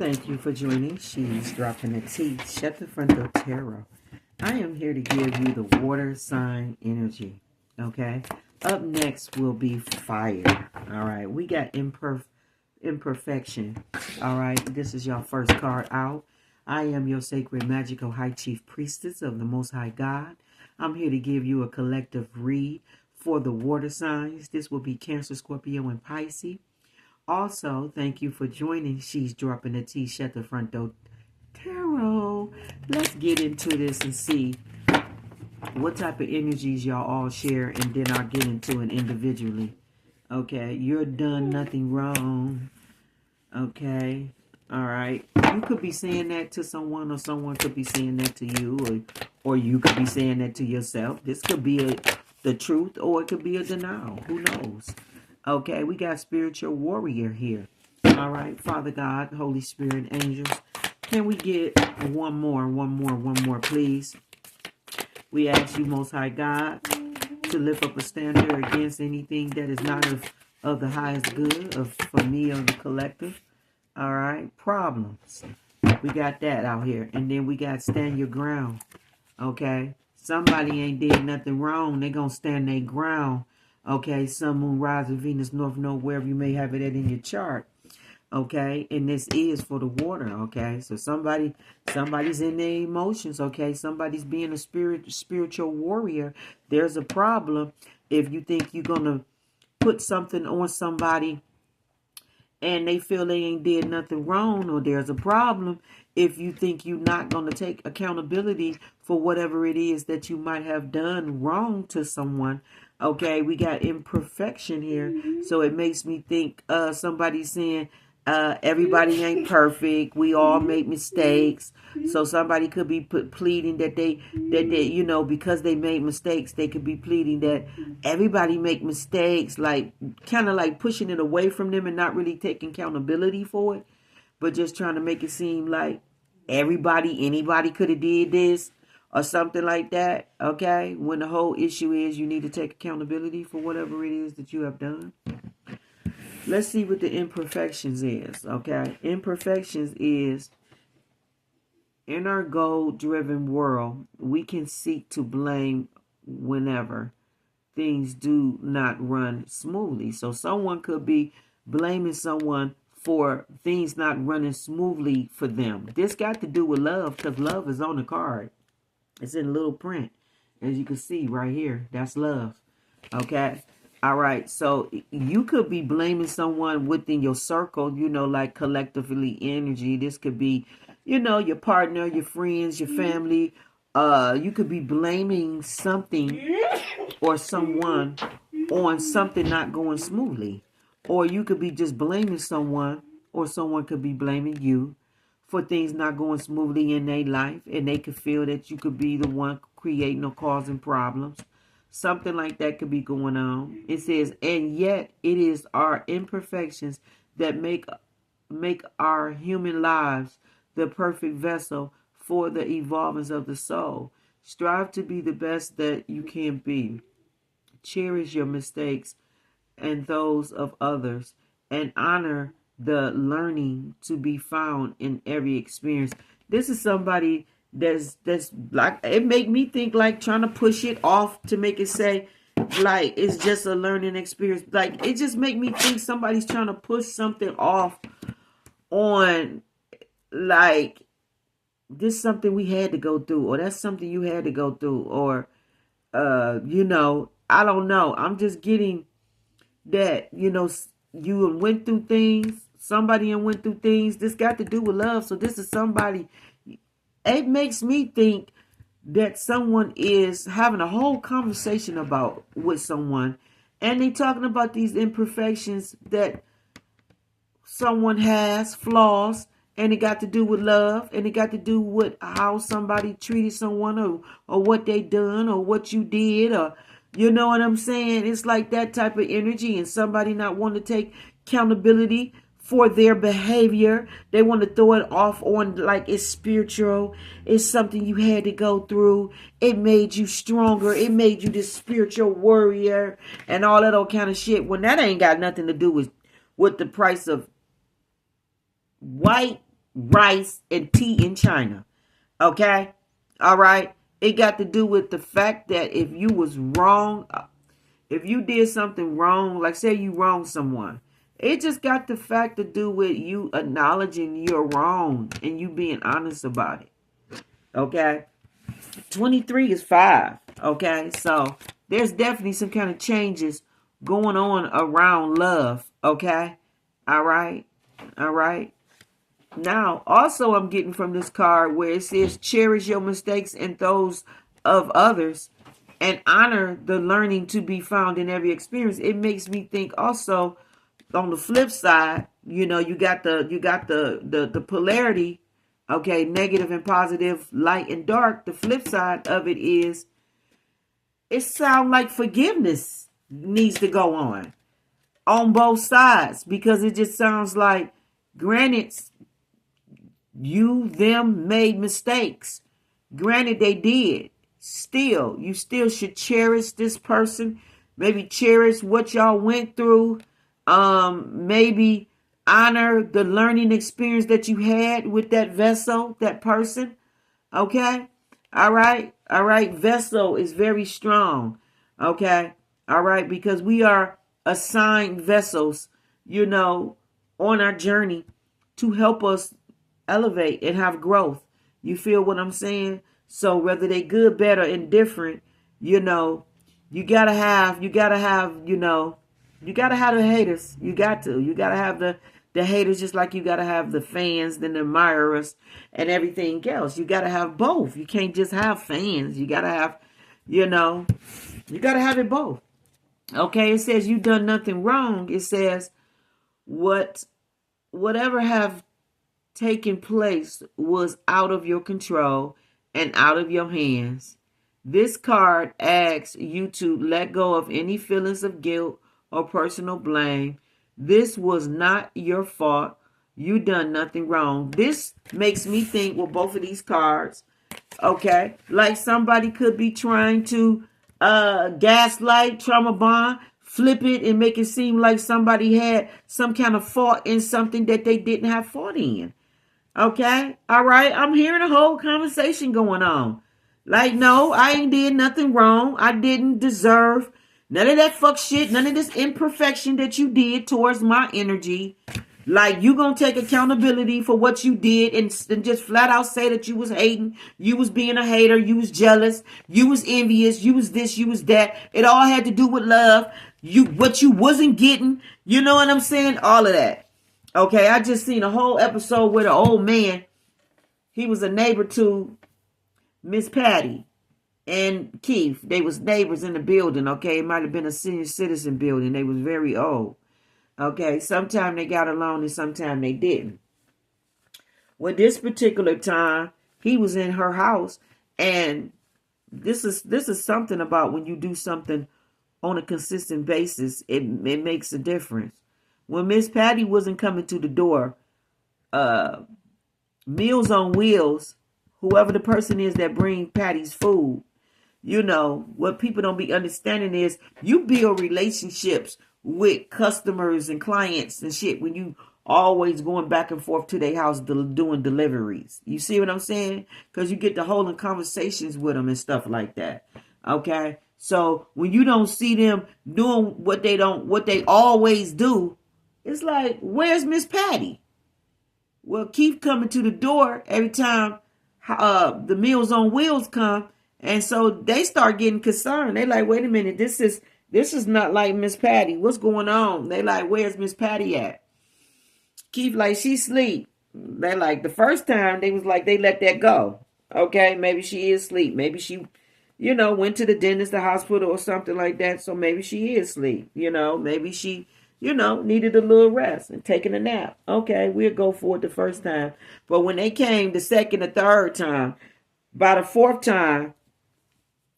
Thank you for joining. She's dropping the T. Shut the front door tarot. I am here to give you the water sign energy. Okay. Up next will be fire. All right. We got imperfection. All right. This is your first card out. I am your sacred magical high chief priestess of the Most High God. I'm here to give you a collective read for the water signs. This will be Cancer, Scorpio, and Pisces. Also, thank you for joining. She's dropping the T. Shut the front door tarot. Let's get into this and see what type of energies y'all all share, and then I'll get into it individually. Okay, you're done nothing wrong. Okay, all right. You could be saying that to someone, or someone could be saying that to you, or you could be saying that to yourself. This could be the truth, or it could be a denial. Who knows? Okay, we got spiritual warrior here. All right, Father God, Holy Spirit, angels. Can we get one more, please? We ask you, Most High God, to lift up a standard against anything that is not of the highest good for me or the collective. All right, problems. We got that out here. And then we got stand your ground. Okay, somebody ain't did nothing wrong. They gonna stand their ground. Okay, Sun, Moon, Rising, Venus, North Node, wherever you may have it at in your chart. Okay, and this is for the water. Okay, so somebody's in their emotions. Okay, somebody's being a spiritual warrior. There's a problem if you think you're gonna put something on somebody and they feel they ain't did nothing wrong, or there's a problem if you think you're not going to take accountability for whatever it is that you might have done wrong to someone. Okay, we got imperfection here. So it makes me think somebody saying everybody ain't perfect. We all make mistakes. So somebody could be pleading that they, you know, because they made mistakes, they could be pleading that everybody make mistakes, like kind of like pushing it away from them and not really taking accountability for it, but just trying to make it seem like anybody could have did this or something like that. Okay, when the whole issue is you need to take accountability for whatever it is that you have done. Let's see what the imperfections is. Okay, imperfections is, in our goal-driven world, we can seek to blame whenever things do not run smoothly. So someone could be blaming someone for things not running smoothly for them. This got to do with love, because love is on the card. It's in little print, as you can see right here. That's love. Okay. All right. So you could be blaming someone within your circle, you know, like collectively energy. This could be, you know, your partner, your friends, your family. You could be blaming something or someone on something not going smoothly. Or you could be just blaming someone, or someone could be blaming you for things not going smoothly in their life, and they could feel that you could be the one creating or causing problems. Something like that could be going on. It says, and yet it is our imperfections that make our human lives the perfect vessel for the evolvings of the soul. Strive to be the best that you can be. Cherish your mistakes and those of others, and honor the learning to be found in every experience. This is somebody that's like, it make me think like trying to push it off to make it say like it's just a learning experience. Like it just make me think somebody's trying to push something off on, like, this is something we had to go through, or that's something you had to go through, or you know, I don't know. I'm just getting that, you know, you went through things. Somebody went through things. This got to do with love. So this is somebody. It makes me think that someone is having a whole conversation with someone, and they talking about these imperfections that someone has, flaws, and it got to do with love, and it got to do with how somebody treated someone, or what they done, or what you did, or you know what I'm saying? It's like that type of energy, and somebody not wanting to take accountability for their behavior. They want to throw it off on like it's spiritual. It's something you had to go through. It made you stronger. It made you this spiritual warrior and all that old kind of shit. When that ain't got nothing to do with the price of white rice, and tea in China. Okay? All right? It got to do with the fact that if you was wrong, if you did something wrong, like say you wronged someone, it just got the fact to do with you acknowledging you're wrong and you being honest about it. Okay? 23 is 5. Okay? So there's definitely some kind of changes going on around love. Okay? All right? All right? Now, also I'm getting from this card where it says cherish your mistakes and those of others and honor the learning to be found in every experience. It makes me think also on the flip side, you got the polarity, okay, negative and positive, light and dark. The flip side of it is it sounds like forgiveness needs to go on both sides, because it just sounds like, granted, them made mistakes. Granted, they did. Still, you still should cherish this person. Maybe cherish what y'all went through. Maybe honor the learning experience that you had with that vessel, that person. Okay? All right? All right? Vessel is very strong. Okay? All right? Because we are assigned vessels, on our journey to help us elevate and have growth. You feel what I'm saying? So whether they good, bad, or indifferent, you gotta have the haters. You gotta have the haters, just like you gotta have the fans and the admirers and everything else. You gotta have both. You can't just have fans. You gotta have, you gotta have it both. Okay, it says you done nothing wrong. It says whatever have taken place was out of your control and out of your hands. This card asks you to let go of any feelings of guilt or personal blame. This was not your fault. You done nothing wrong. This makes me think with both of these cards, okay, like somebody could be trying to gaslight, trauma bond, flip it and make it seem like somebody had some kind of fault in something that they didn't have fault in. Okay? All right? I'm hearing a whole conversation going on. Like, no, I ain't did nothing wrong. I didn't deserve none of that fuck shit, none of this imperfection that you did towards my energy. Like, you gonna take accountability for what you did and just flat out say that you was hating, you was being a hater, you was jealous, you was envious, you was this, you was that. It all had to do with love. What you wasn't getting, you know what I'm saying? All of that. Okay, I just seen a whole episode where the old man, he was a neighbor to Miss Patty and Keith. They was neighbors in the building, okay? It might have been a senior citizen building. They was very old. Okay, sometime they got along and sometime they didn't. Well, this particular time, he was in her house, and this is something about when you do something on a consistent basis, it makes a difference. When Miss Patty wasn't coming to the door, Meals on Wheels, whoever the person is that bring Patty's food, what people don't be understanding is you build relationships with customers and clients and shit when you always going back and forth to their house doing deliveries. You see what I'm saying? Because you get to holding conversations with them and stuff like that. Okay? So when you don't see them doing what they always do, it's like, where's Miss Patty? Well, Keith coming to the door every time the Meals on Wheels come, and so they start getting concerned. They like, wait a minute, this is not like Miss Patty. What's going on? They like, where's Miss Patty at? Keith like, she sleep. They like, the first time they was like, they let that go. Okay, maybe she is asleep. Maybe she, went to the dentist, the hospital, or something like that. So maybe she is asleep. Maybe she, needed a little rest and taking a nap. Okay, we'll go for it the first time. But when they came the second or third time, by the fourth time,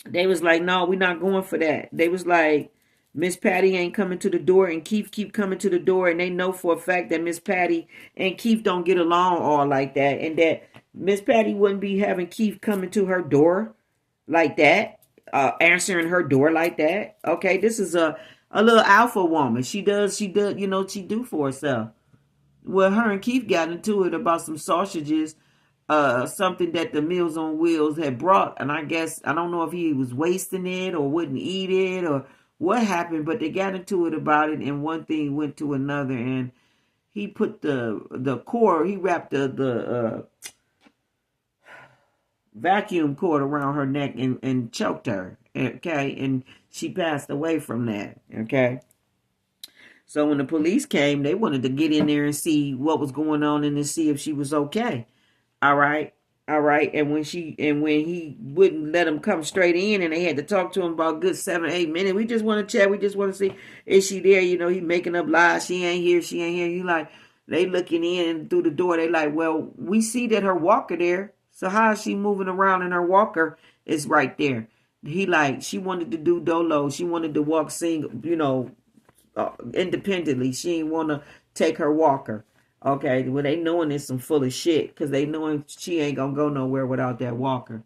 they was like, no, we're not going for that. They was like, Miss Patty ain't coming to the door, and Keith keep coming to the door, and they know for a fact that Miss Patty and Keith don't get along all like that, and that Miss Patty wouldn't be having Keith coming to her door like that, answering her door like that. Okay, this is a little alpha woman. She do for herself. Well, her and Keith got into it about some sausages, something that the Meals on Wheels had brought, and I guess I don't know if he was wasting it or wouldn't eat it or what happened, but they got into it about it, and one thing went to another, and he put the cord, he wrapped the vacuum cord around her neck and choked her. Okay, and she passed away from that. Okay. So when the police came, they wanted to get in there and see what was going on and to see if she was okay. All right. All right. And when he wouldn't let them come straight in and they had to talk to him about a good 7 or 8 minutes. We just want to chat. We just want to see, is she there? You know, he making up lies. She ain't here. She ain't here. You like, they looking in through the door. They like, well, we see that her walker there. So how is she moving around and her walker is right there? He like, she wanted to do dolo. She wanted to walk single, independently. She didn't want to take her walker. Okay, well, they knowing it's some full of shit because they knowing she ain't gonna go nowhere without that walker.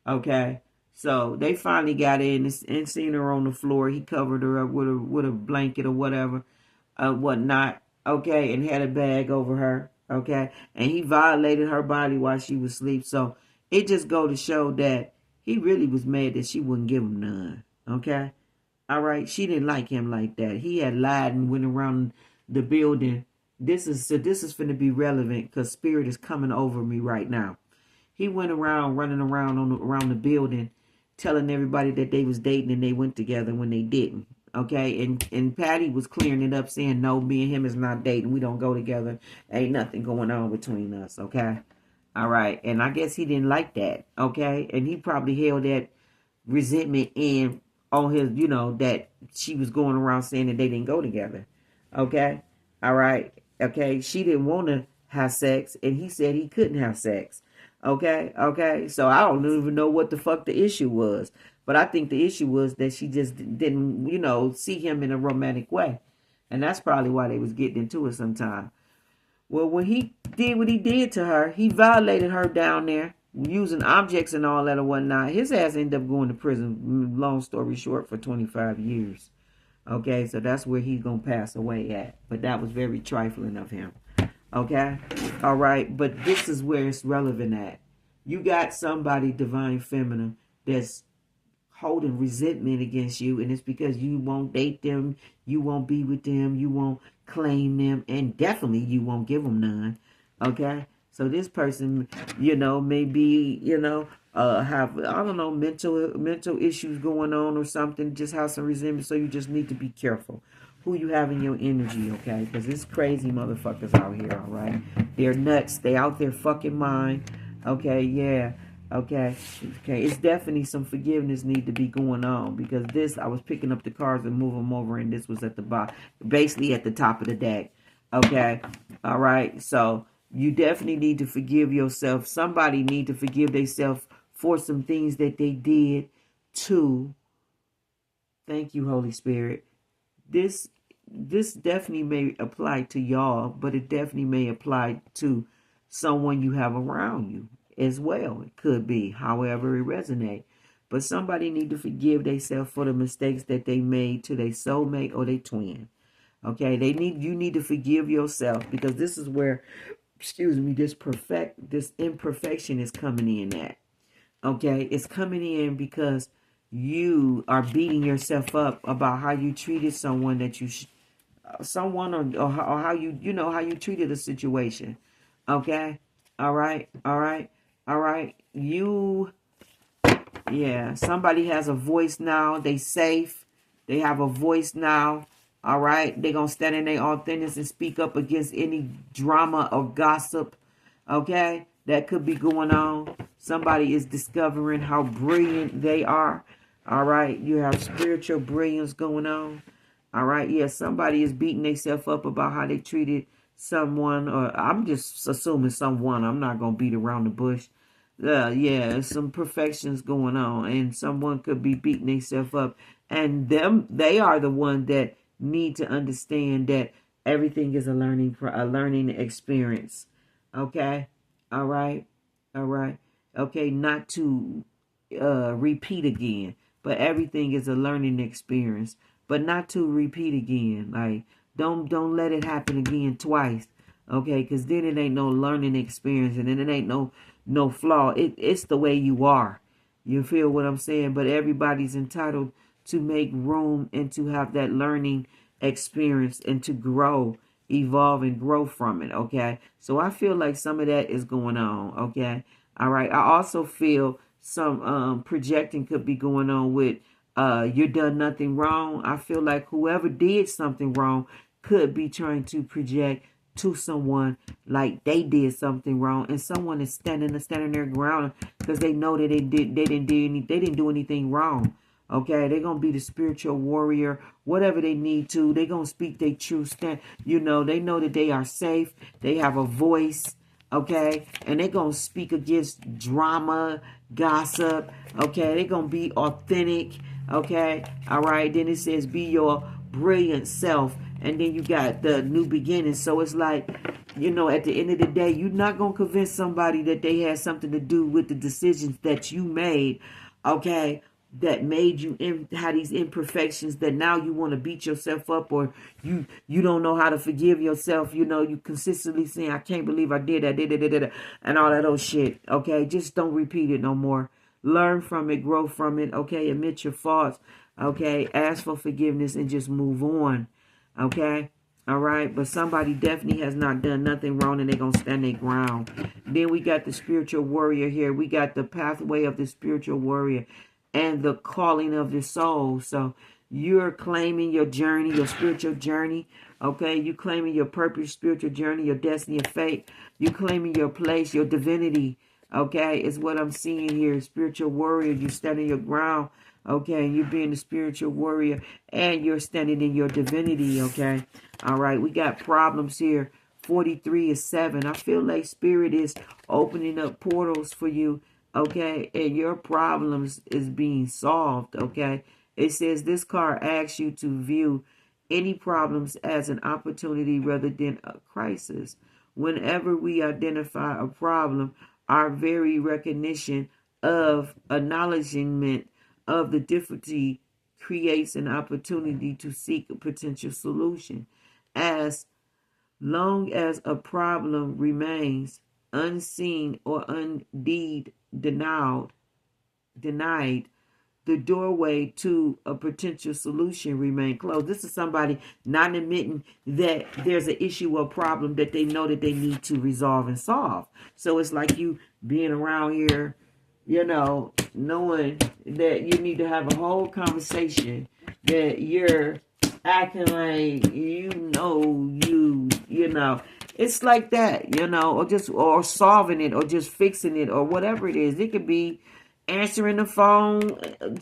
Okay, so they finally got in and seen her on the floor. He covered her up with a blanket or whatever, whatnot. Okay, and had a bag over her. Okay, and he violated her body while she was asleep. So it just go to show that he really was mad that she wouldn't give him none. Okay, all right, she didn't like him like that. He had lied and went around the building. This is going to be relevant because spirit is coming over me right now. He went around running around around the building, telling everybody that they was dating and they went together when they didn't. Okay, and Patty was clearing it up, saying no, me and him is not dating. We don't go together. Ain't nothing going on between us. Okay, all right. And I guess he didn't like that. Okay, and he probably held that resentment in on his, that she was going around saying that they didn't go together. Okay, all right. Okay, she didn't want to have sex, and he said he couldn't have sex. Okay. So I don't even know what the fuck the issue was, but I think the issue was that she just didn't, see him in a romantic way, and that's probably why they was getting into it sometime. Well, when he did what he did to her, he violated her down there using objects and all that or whatnot. His ass ended up going to prison. Long story short, for 25 years. Okay, so that's where he's going to pass away at. But that was very trifling of him. Okay? All right, but this is where it's relevant at. You got somebody, divine feminine, that's holding resentment against you, and it's because you won't date them, you won't be with them, you won't claim them, and definitely you won't give them none. Okay? So this person, may be, have, I don't know, mental issues going on or something, just have some resentment. So you just need to be careful who you have in your energy, okay? Because it's crazy motherfuckers out here, all right? They're nuts. They out there fucking mind. Okay, yeah. Okay. It's definitely some forgiveness need to be going on because this, I was picking up the cards and move them over, and this was at the bottom, basically at the top of the deck. Okay. All right. So you definitely need to forgive yourself. Somebody need to forgive themselves for some things that they did too. Thank you, Holy Spirit. This definitely may apply to y'all, but it definitely may apply to someone you have around you as well. It could be, however it resonates. But somebody need to forgive themselves for the mistakes that they made to their soulmate or their twin. Okay, you need to forgive yourself because this is where, this imperfection is coming in at. Okay, it's coming in because you are beating yourself up about how you treated someone that you someone or how how you treated a situation. Okay, all right. Somebody has a voice now. They safe. They have a voice now. All right, they gonna stand in their authenticity and speak up against any drama or gossip. Okay, that could be going on. Somebody is discovering how brilliant they are. All right, you have spiritual brilliance going on. All right, somebody is beating themselves up about how they treated someone, or I'm just assuming someone. I'm not gonna beat around the bush. Some perfections going on, and someone could be beating themselves up, and they are the one that need to understand that everything is a learning experience. Okay, all right. Okay, not to repeat again, but everything is a learning experience, but not to repeat again. Like don't let it happen again twice. Okay, because then it ain't no learning experience, and then it ain't no flaw. It's the way you are. You feel what I'm saying? But everybody's entitled to make room and to have that learning experience and to grow, evolve, and grow from it. Okay, so I feel like some of that is going on. Okay, all right. I also feel some projecting could be going on with you done nothing wrong. I feel like whoever did something wrong could be trying to project to someone like they did something wrong, and someone is standing their ground because they know that they didn't do anything wrong. Okay, they're gonna be the spiritual warrior, whatever they need to. They're gonna speak their truth. Stand, they know that they are safe. They have a voice. Okay, and they're gonna speak against drama, gossip. Okay, they're gonna be authentic. Okay, all right. Then it says, "Be your brilliant self." And then you got the new beginning. So it's like, at the end of the day, you're not going to convince somebody that they had something to do with the decisions that you made, okay, that made you have these imperfections that now you want to beat yourself up, or you don't know how to forgive yourself. You consistently saying, I can't believe I did that, and all that old shit, okay? Just don't repeat it no more. Learn from it, grow from it, okay? Admit your faults, okay? Ask for forgiveness and just move on. Okay? All right? But somebody definitely has not done nothing wrong, and they're going to stand their ground. Then we got the spiritual warrior here. We got the pathway of the spiritual warrior and the calling of the soul. So you're claiming your journey, your spiritual journey. Okay? You claiming your purpose, spiritual journey, your destiny, your fate. You claiming your place, your divinity. Okay? Is what I'm seeing here. Spiritual warrior. You standing your ground. Okay, you're being a spiritual warrior and you're standing in your divinity, okay? All right, we got problems here. 43 is 7. I feel like Spirit is opening up portals for you, okay? And your problems is being solved, okay? It says this card asks you to view any problems as an opportunity rather than a crisis. Whenever we identify a problem, our very recognition of acknowledgement of the difficulty creates an opportunity to seek a potential solution. As long as a problem remains unseen or indeed denied, the doorway to a potential solution remains closed. This is somebody not admitting that there's an issue or problem that they know that they need to resolve and solve. So it's like you being around here, knowing that you need to have a whole conversation, that you're acting like it's like that, or solving it, or just fixing it, or whatever it is. It could be answering the phone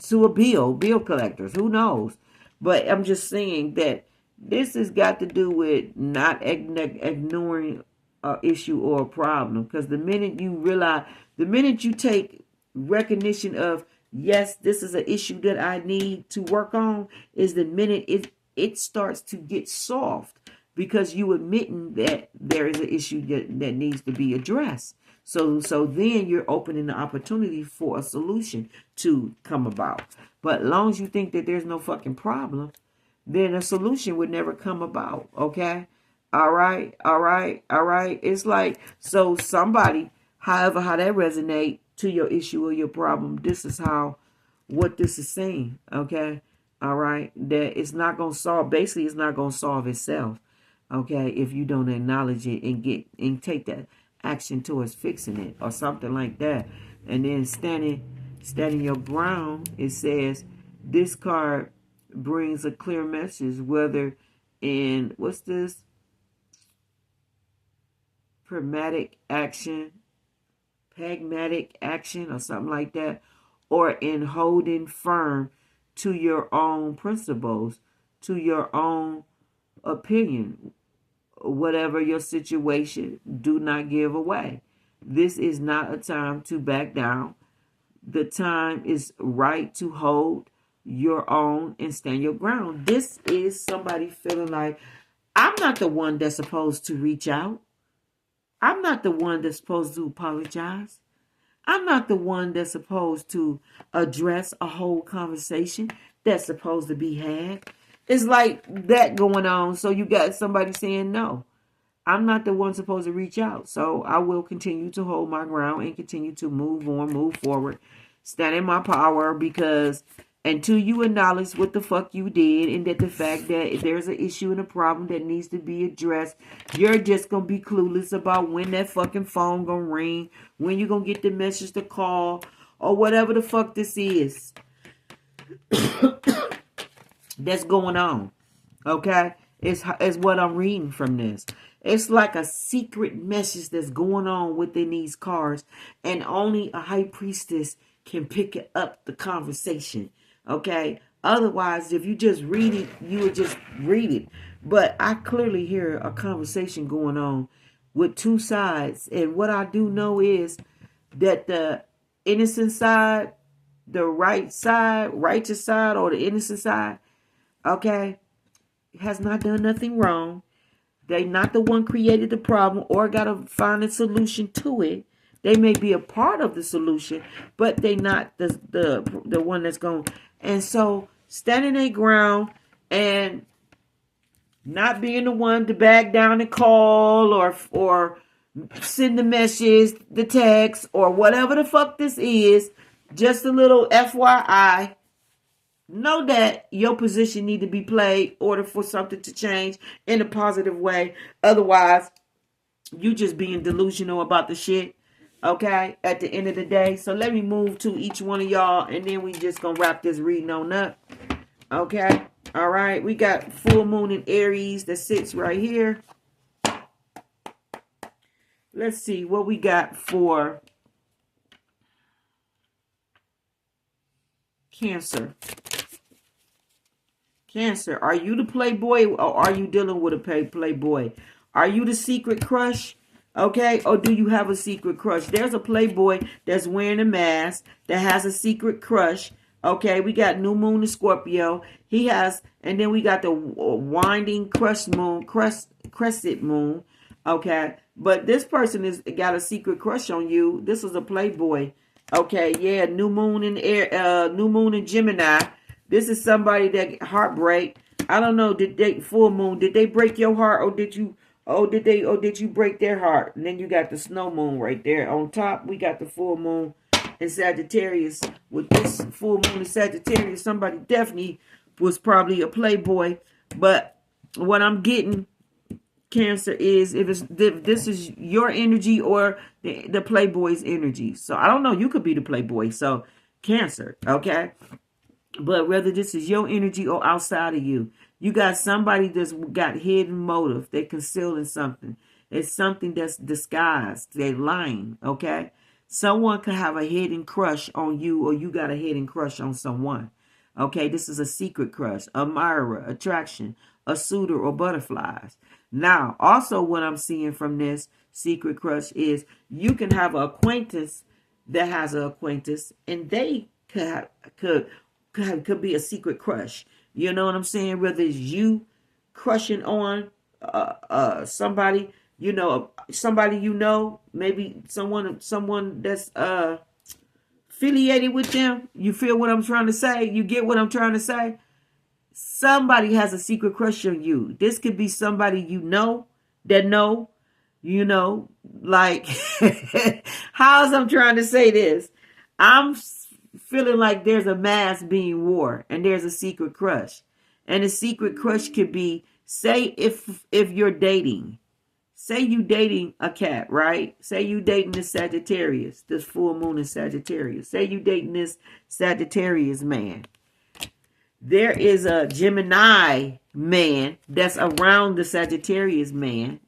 to a bill collectors, who knows? But I'm just saying that this has got to do with not ignoring an issue or a problem, because the minute you take recognition of, yes, this is an issue that I need to work on, is the minute it starts to get soft, because you admitting that there is an issue that needs to be addressed. So then you're opening the opportunity for a solution to come about. But as long as you think that there's no fucking problem, then a solution would never come about. Okay? All right. It's like, so somebody, however, how that resonate to your issue or your problem, this is what this is saying. Okay? All right? That it's not going to solve, basically it's not going to solve itself. Okay? If you don't acknowledge it and take that action towards fixing it or something like that. And then standing your ground, it says this card brings a clear message, whether in, what's this, pragmatic action or something like that, or in holding firm to your own principles, to your own opinion. Whatever your situation, do not give away. This is not a time to back down. The time is right to hold your own and stand your ground. This is somebody feeling like, I'm not the one that's supposed to reach out. I'm not the one that's supposed to apologize. I'm not the one that's supposed to address a whole conversation that's supposed to be had. It's like that going on. So you got somebody saying no. I'm not the one supposed to reach out. So I will continue to hold my ground and continue to move on, move forward, stand in my power, because until you acknowledge what the fuck you did and that the fact that if there's an issue and a problem that needs to be addressed, you're just going to be clueless about when that fucking phone going to ring, when you're going to get the message to call, or whatever the fuck this is that's going on. Okay? It's what I'm reading from this. It's like a secret message that's going on within these cards, and only a high priestess can pick up the conversation. Okay? Otherwise, if you just read it, you would just read it. But I clearly hear a conversation going on with two sides. And what I do know is that the innocent side, the right side, righteous side, or the innocent side, okay, has not done nothing wrong. They not the one created the problem or got to find a solution to it. They may be a part of the solution, but they not the one that's going. And so standing their ground and not being the one to back down and call or send the message, the text, or whatever the fuck this is, just a little FYI. Know that your position need to be played in order for something to change in a positive way. Otherwise, you just being delusional about the shit. Okay? At the end of the day. So let me move to each one of y'all, and then we just gonna wrap this reading on up. Okay? All right. We got full moon in Aries that sits right here. Let's see what we got for Cancer. Cancer, are you the playboy or are you dealing with a playboy? Are you the secret crush? Okay, or do you have a secret crush? There's a playboy that's wearing a mask that has a secret crush. Okay, we got new moon in Scorpio. He has, and then we got the winding crescent moon. Okay, but this person is got a secret crush on you. This is a playboy. Okay, yeah, new moon in Gemini. This is somebody that heartbreak. I don't know. Did they full moon? Did they break your heart, or did you? Did you break their heart? And then you got the snow moon right there on top. We got the full moon in Sagittarius. With this full moon in Sagittarius, somebody definitely was probably a playboy. But what I'm getting, Cancer, is if this is your energy or the playboy's energy. So I don't know. You could be the playboy. So Cancer, okay. But whether this is your energy or outside of you, you got somebody that's got hidden motive. They're concealing something. It's something that's disguised. They're lying, okay? Someone could have a hidden crush on you, or you got a hidden crush on someone. Okay, this is a secret crush, admirer, attraction, a suitor, or butterflies. Now, also what I'm seeing from this secret crush is you can have an acquaintance that has an acquaintance, and they could be a secret crush. You know what I'm saying? Whether it's you crushing on somebody, somebody maybe someone that's affiliated with them. You feel what I'm trying to say? You get what I'm trying to say? Somebody has a secret crush on you. This could be somebody that know, like, how's I'm trying to say this? I'm feeling like there's a mask being worn and there's a secret crush. And the secret crush could be, say if you're dating, say you dating a cat, right? Say you dating this Sagittarius, this full moon in Sagittarius. Say you dating this Sagittarius man. There is a Gemini man that's around the Sagittarius man.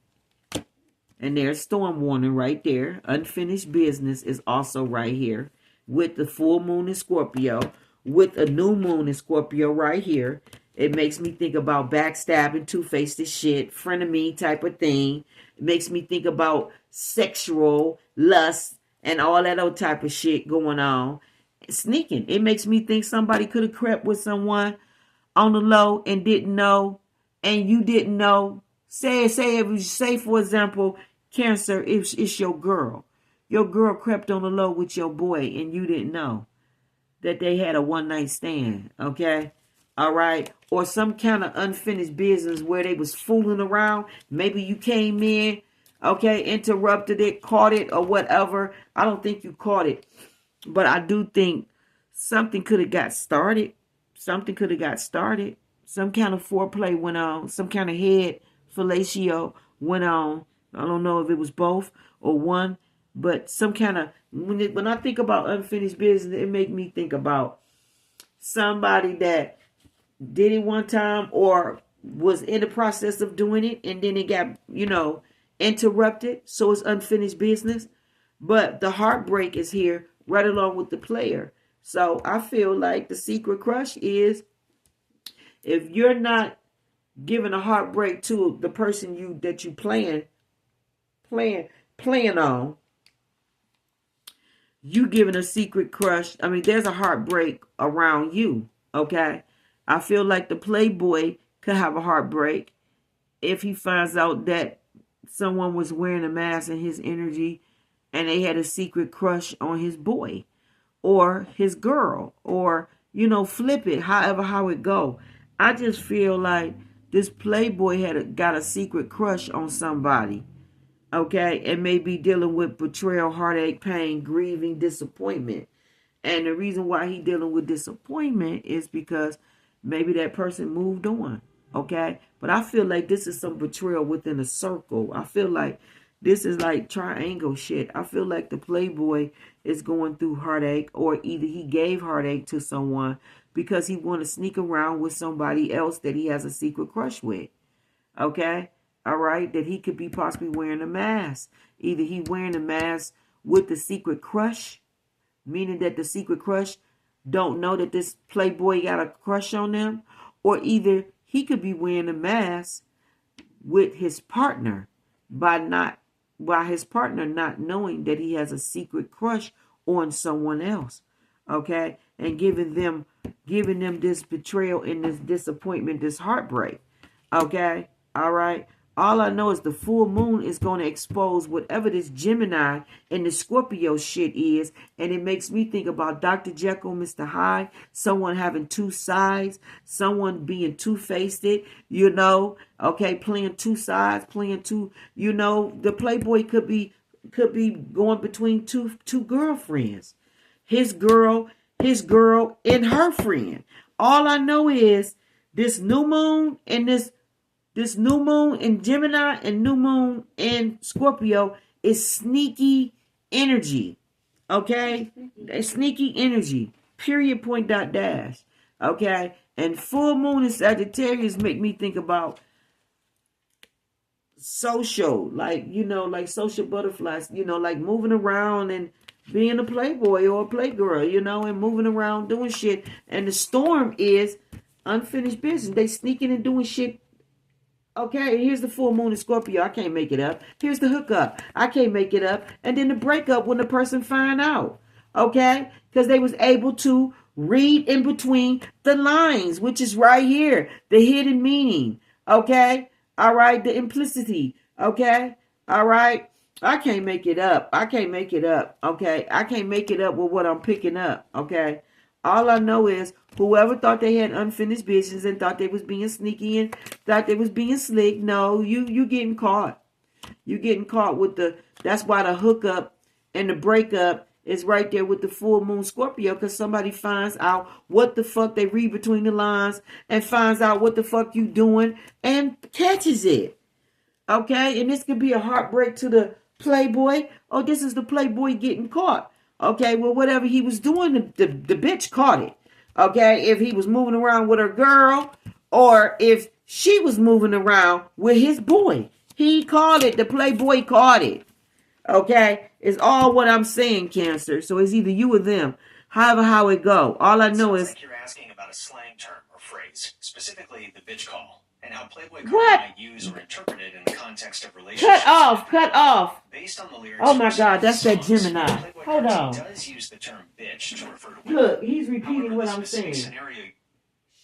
And there's storm warning right there. Unfinished business is also right here. With the full moon in Scorpio, with a new moon in Scorpio right here. It makes me think about backstabbing, two-faced shit, frenemy type of thing. It makes me think about sexual lust and all that other type of shit going on. Sneaking. It makes me think somebody could have crept with someone on the low and didn't know, and you didn't know. Say for example, Cancer, if it's your girl. Your girl crept on the low with your boy and you didn't know that they had a one-night stand, okay? All right. Or some kind of unfinished business where they was fooling around. Maybe you came in, okay, interrupted it, caught it, or whatever. I don't think you caught it. But I do think something could have got started. Something could have got started. Some kind of foreplay went on. Some kind of head fellatio went on. I don't know if it was both or one. But some kind of, when I think about unfinished business, it make me think about somebody that did it one time or was in the process of doing it and then it got, interrupted. So it's unfinished business. But the heartbreak is here right along with the player. So I feel like the secret crush is if you're not giving a heartbreak to the person that you plan on, you giving a secret crush. I mean, there's a heartbreak around you, okay? I feel like the playboy could have a heartbreak if he finds out that someone was wearing a mask in his energy and they had a secret crush on his boy or his girl or, flip it, how it go. I just feel like this playboy got a secret crush on somebody. Okay, and may be dealing with betrayal, heartache, pain, grieving, disappointment. And the reason why he dealing with disappointment is because maybe that person moved on. Okay, but I feel like this is some betrayal within a circle. I feel like this is like triangle shit. I feel like the playboy is going through heartache, or either he gave heartache to someone because he want to sneak around with somebody else that he has a secret crush with. Okay. All right, that he could be possibly wearing a mask. Either he wearing a mask with the secret crush, meaning that the secret crush don't know that this playboy got a crush on them, or either he could be wearing a mask with his partner by his partner not knowing that he has a secret crush on someone else. Okay, and giving them this betrayal and this disappointment, this heartbreak. Okay, all right. All I know is the full moon is going to expose whatever this Gemini and the Scorpio shit is. And it makes me think about Dr. Jekyll, Mr. Hyde, someone having two sides, someone being two-faced, okay, playing two sides, playing two, the playboy could be going between two girlfriends. His girl, and her friend. All I know is this new moon and this new moon in Gemini and new moon in Scorpio is sneaky energy. Okay? Sneaky energy. Period, point, dot, dash. Okay? And full moon in Sagittarius make me think about social. Like social butterflies. Like moving around and being a playboy or a playgirl, and moving around doing shit. And the storm is unfinished business. They sneaking and doing shit. Okay, here's the full moon in Scorpio. I can't make it up. Here's the hookup. I can't make it up. And then the breakup when the person find out. Okay? Because they was able to read in between the lines, which is right here. The hidden meaning. Okay? All right? The implicity. Okay? All right? I can't make it up. I can't make it up. Okay? I can't make it up with what I'm picking up. Okay? All I know is whoever thought they had unfinished business and thought they was being sneaky and thought they was being slick, no, you getting caught. You getting caught with that's why the hookup and the breakup is right there with the full moon Scorpio, because somebody finds out what the fuck they read between the lines and finds out what the fuck you doing and catches it. Okay? And this could be a heartbreak to the playboy. Oh, this is the playboy getting caught. Okay, well, whatever he was doing, the bitch caught it. Okay, if he was moving around with her girl or if she was moving around with his boy, he caught it. The playboy caught it. Okay, it's all what I'm saying, Cancer. So it's either you or them. However, how it go. All I know is... like you're asking about a slang term or phrase, specifically the bitch call, and how Playboy Cardi might use or interpret it in the context of relationships. Cut off. Based on the lyrics. Oh my God, that's that Gemini. Hold on. Does use the term bitch to refer to women. Look, he's repeating what I'm saying. Scenario...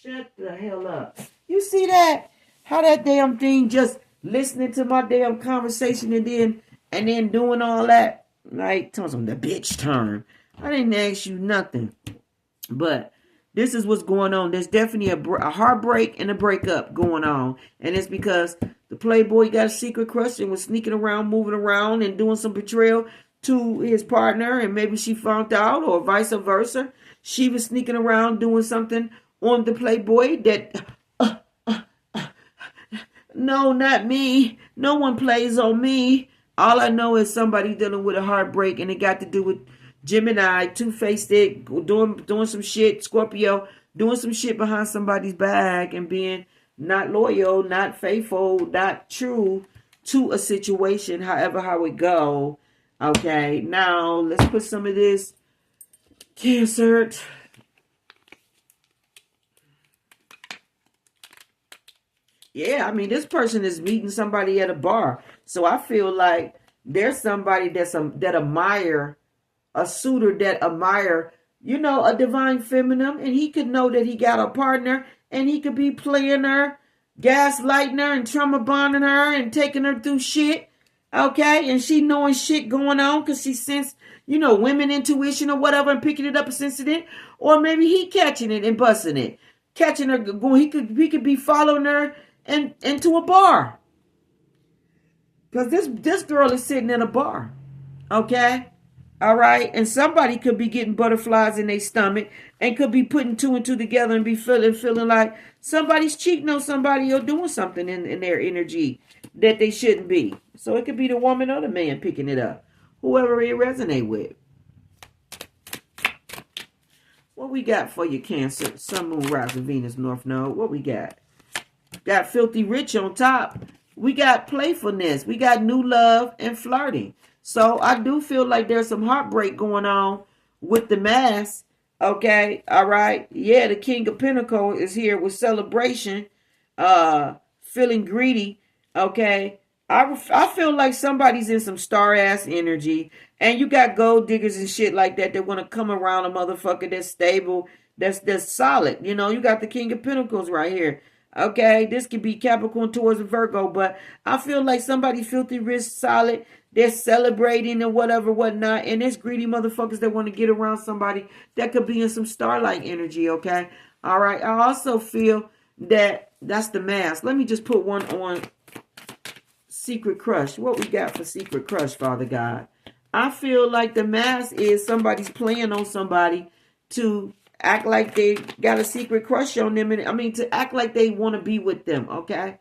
Shut the hell up. You see that? How that damn thing just listening to my damn conversation and then doing all that? Like, telling them the bitch term. I didn't ask you nothing. But This is what's going on. There's definitely a heartbreak and a breakup going on. And it's because the playboy got a secret crush and was sneaking around, moving around, and doing some betrayal to his partner. And maybe she found out, or vice versa. She was sneaking around doing something on the playboy that... no, not me. No one plays on me. All I know is somebody dealing with a heartbreak, and it got to do with Gemini, two-faced it, doing some shit, Scorpio, doing some shit behind somebody's back and being not loyal, not faithful, not true to a situation, however how it go. Okay, now let's put some of this Cancer. Yeah, I mean, this person is meeting somebody at a bar. So I feel like there's somebody that admire, a suitor that admire, a divine feminine, and he could know that he got a partner, and he could be playing her, gaslighting her, and trauma bonding her, and taking her through shit. Okay, and she knowing shit going on because she sense, women intuition or whatever, and picking it up and sensing it, or maybe he catching it and busting it, catching her going. He could be following her and into a bar. Because this girl is sitting in a bar. Okay? All right? And somebody could be getting butterflies in their stomach and could be putting two and two together and be feeling like somebody's cheating on somebody or doing something in their energy that they shouldn't be. So it could be the woman or the man picking it up. Whoever it resonate with. What we got for you, Cancer? Sun, Moon, Rising, Venus, North Node. What we got? Got filthy rich on top. We got playfulness. We got new love and flirting. So I do feel like there's some heartbreak going on with the mask. Okay. All right. Yeah. The King of Pentacles is here with celebration. Feeling greedy. Okay. I feel like somebody's in some star ass energy. And you got gold diggers and shit like that want to come around a motherfucker that's stable. That's solid. You got the King of Pentacles right here. Okay, this could be Capricorn, Taurus, and Virgo, but I feel like somebody filthy rich, solid. They're celebrating and whatnot, and there's greedy motherfuckers that want to get around somebody that could be in some starlight energy. Okay, all right. I also feel that's the mask. Let me just put one on Secret Crush. What we got for Secret Crush, Father God? I feel like the mask is somebody's playing on somebody to act like they got a secret crush on them. And to act like they want to be with them. Okay.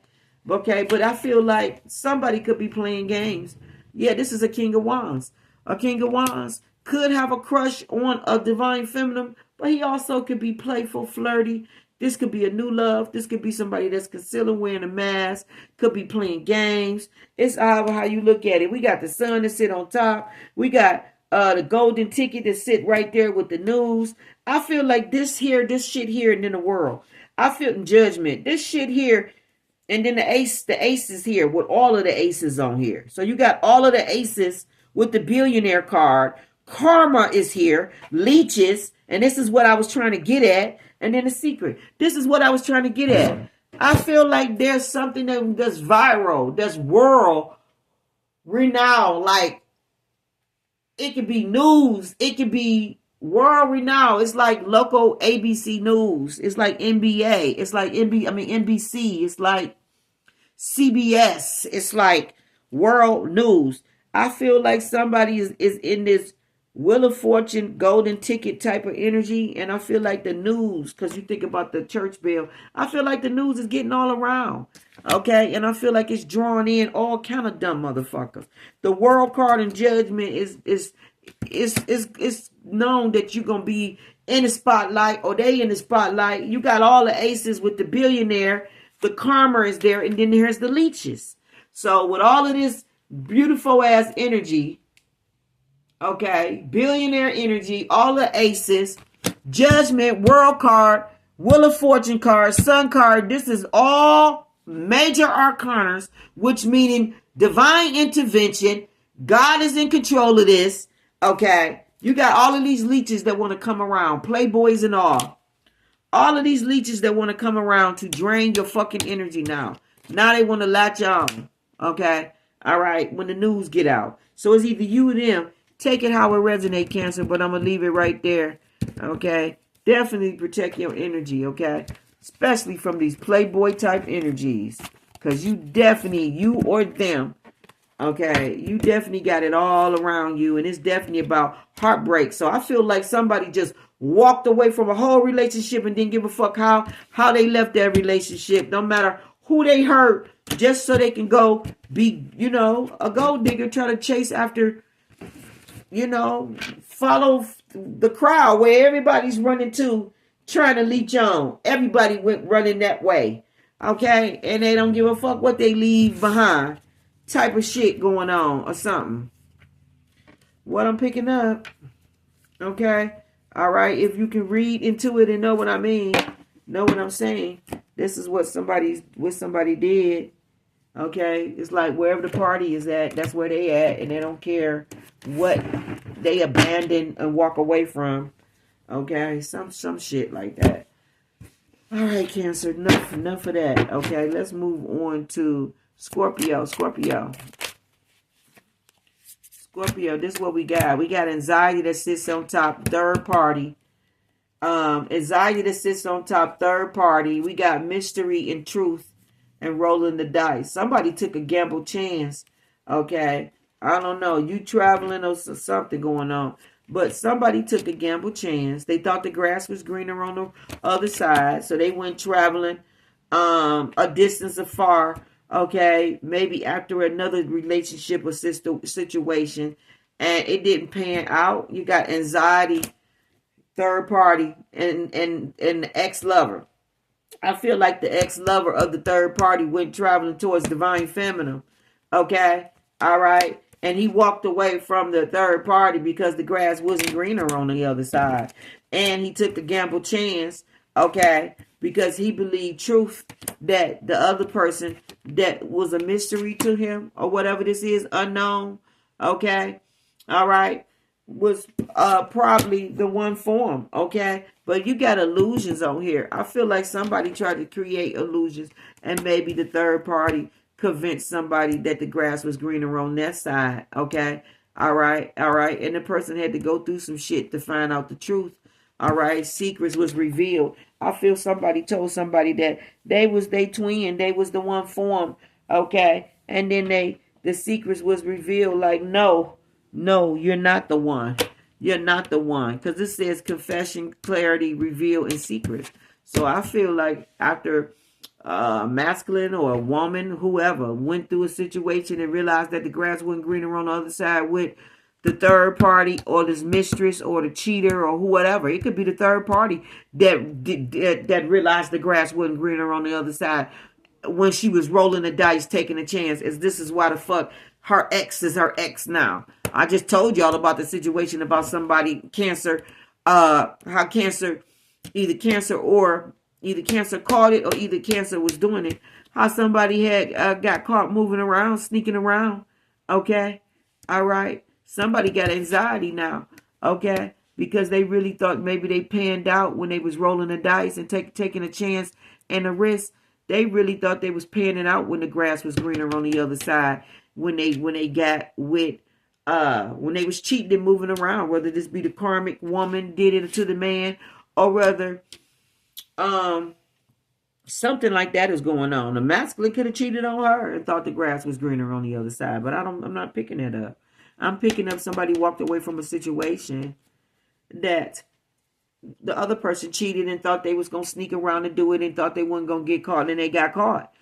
But I feel like somebody could be playing games. Yeah, this is a King of Wands. A King of Wands could have a crush on a divine feminine, but he also could be playful, flirty. This could be a new love. This could be somebody that's concealing, wearing a mask. Could be playing games. It's how you look at it. We got the sun to sit on top. We got the golden ticket to sit right there with the news. I feel like this shit here, and then the world. I feel in Judgment. This shit here, and then the aces here with all of the aces on here. So you got all of the aces with the billionaire card. Karma is here. Leeches. And this is what I was trying to get at. And then the secret. This is what I was trying to get at. I feel like there's something that's viral, that's world renowned. Like, it could be news. It could be world renowned. It's like local ABC News. It's like NBA. It's like NBC. It's like CBS. It's like world news. I feel like somebody is in this Wheel of Fortune golden ticket type of energy. And I feel like the news, because you think about the church bell, I feel like the news is getting all around. Okay, and I feel like it's drawing in all kind of dumb motherfuckers. The world card in Judgment is known that you're gonna be in the spotlight, or they in the spotlight. You got all the aces with the billionaire, the karma is there, and then there's the leeches. So with all of this beautiful ass energy, okay, billionaire energy, all the aces, Judgment, world card, Wheel of Fortune card, sun card, this is all major arcanas, which meaning divine intervention. God is in control of this. Okay. You got all of these leeches that want to come around, playboys and all. All of these leeches that want to come around to drain your fucking energy now. Now they want to latch on. Okay. All right. When the news get out. So it's either you or them. Take it how it resonates, Cancer, but I'm going to leave it right there. Okay. Definitely protect your energy, okay? Especially from these playboy type energies. Because you or them, okay, you definitely got it all around you. And it's definitely about heartbreak. So I feel like somebody just walked away from a whole relationship and didn't give a fuck how they left that relationship. No matter who they hurt, just so they can go be, a gold digger trying to chase after, follow the crowd where everybody's running to, trying to leech on. Everybody went running that way. Okay? And they don't give a fuck what they leave behind. Type of shit going on or something. What I'm picking up. Okay? All right? If you can read into it and know what I mean, know what I'm saying. This is what somebody did. Okay? It's like wherever the party is at, that's where they at, and they don't care what they abandon and walk away from. Okay? Some shit like that. All right, Cancer, enough of that. Okay, let's move on to Scorpio, this is what we got. We got anxiety that sits on top, third party. Anxiety that sits on top, third party. We got mystery and truth and rolling the dice. Somebody took a gamble chance. Okay, I don't know. You traveling or something going on. But somebody took a gamble chance. They thought the grass was greener on the other side. So they went traveling a distance afar. Okay, maybe after another relationship or situation, and it didn't pan out. You got anxiety, third party, and the ex-lover. I feel like the ex-lover of the third party went traveling towards divine feminine. Okay, all right. And he walked away from the third party because the grass wasn't greener on the other side. And he took a gamble chance, okay, because he believed truth that the other person that was a mystery to him or whatever this is, unknown, okay, all right, was probably the one for him, okay? But you got illusions on here. I feel like somebody tried to create illusions and maybe the third party convince somebody that the grass was greener on that side. Okay. All right. And the person had to go through some shit to find out the truth. All right. Secrets was revealed. I feel somebody told somebody that they twin. They was the one for them. Okay. And then the secrets was revealed. Like, no, you're not the one. You're not the one. Because it says confession, clarity, reveal, and secrets. So I feel like after masculine or a woman, whoever, went through a situation and realized that the grass wasn't greener on the other side with the third party or this mistress or the cheater or whoever. It could be the third party that realized the grass wasn't greener on the other side when she was rolling the dice, taking a chance. As this is why the fuck her ex is her ex now. I just told y'all about the situation about somebody, Cancer, how Cancer, either Cancer caught it or either Cancer was doing it. How somebody had got caught moving around, sneaking around. Okay. All right. Somebody got anxiety now. Okay. Because they really thought maybe they panned out when they was rolling the dice and taking a chance and a risk. They really thought they was panning out when the grass was greener on the other side. When they got with when they was cheating and moving around, whether this be the karmic woman did it to the man or whether something like that is going on. The masculine could have cheated on her and thought the grass was greener on the other side. But I'm not picking that up. I'm picking up somebody walked away from a situation that the other person cheated and thought they was gonna sneak around and do it and thought they weren't gonna get caught and they got caught.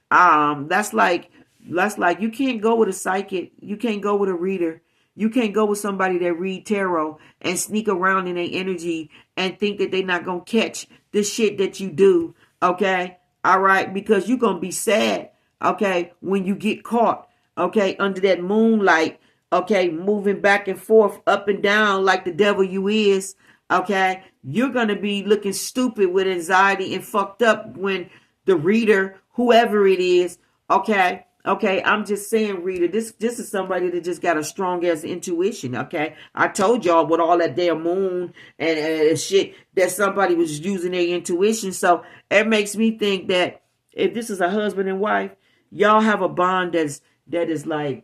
That's like you can't go with a psychic, you can't go with a reader, you can't go with somebody that read tarot and sneak around in their energy and think that they're not gonna catch the shit that you do. Okay, all right, because you're gonna be sad. Okay, when you get caught. Okay, under that moonlight. Okay, moving back and forth, up and down like the devil you is. Okay, you're going to be looking stupid with anxiety and fucked up when the reader, whoever it is, okay, I'm just saying, reader, this is somebody that just got a strong ass intuition, okay? I told y'all with all that damn moon and shit that somebody was using their intuition, so it makes me think that if this is a husband and wife, y'all have a bond that is like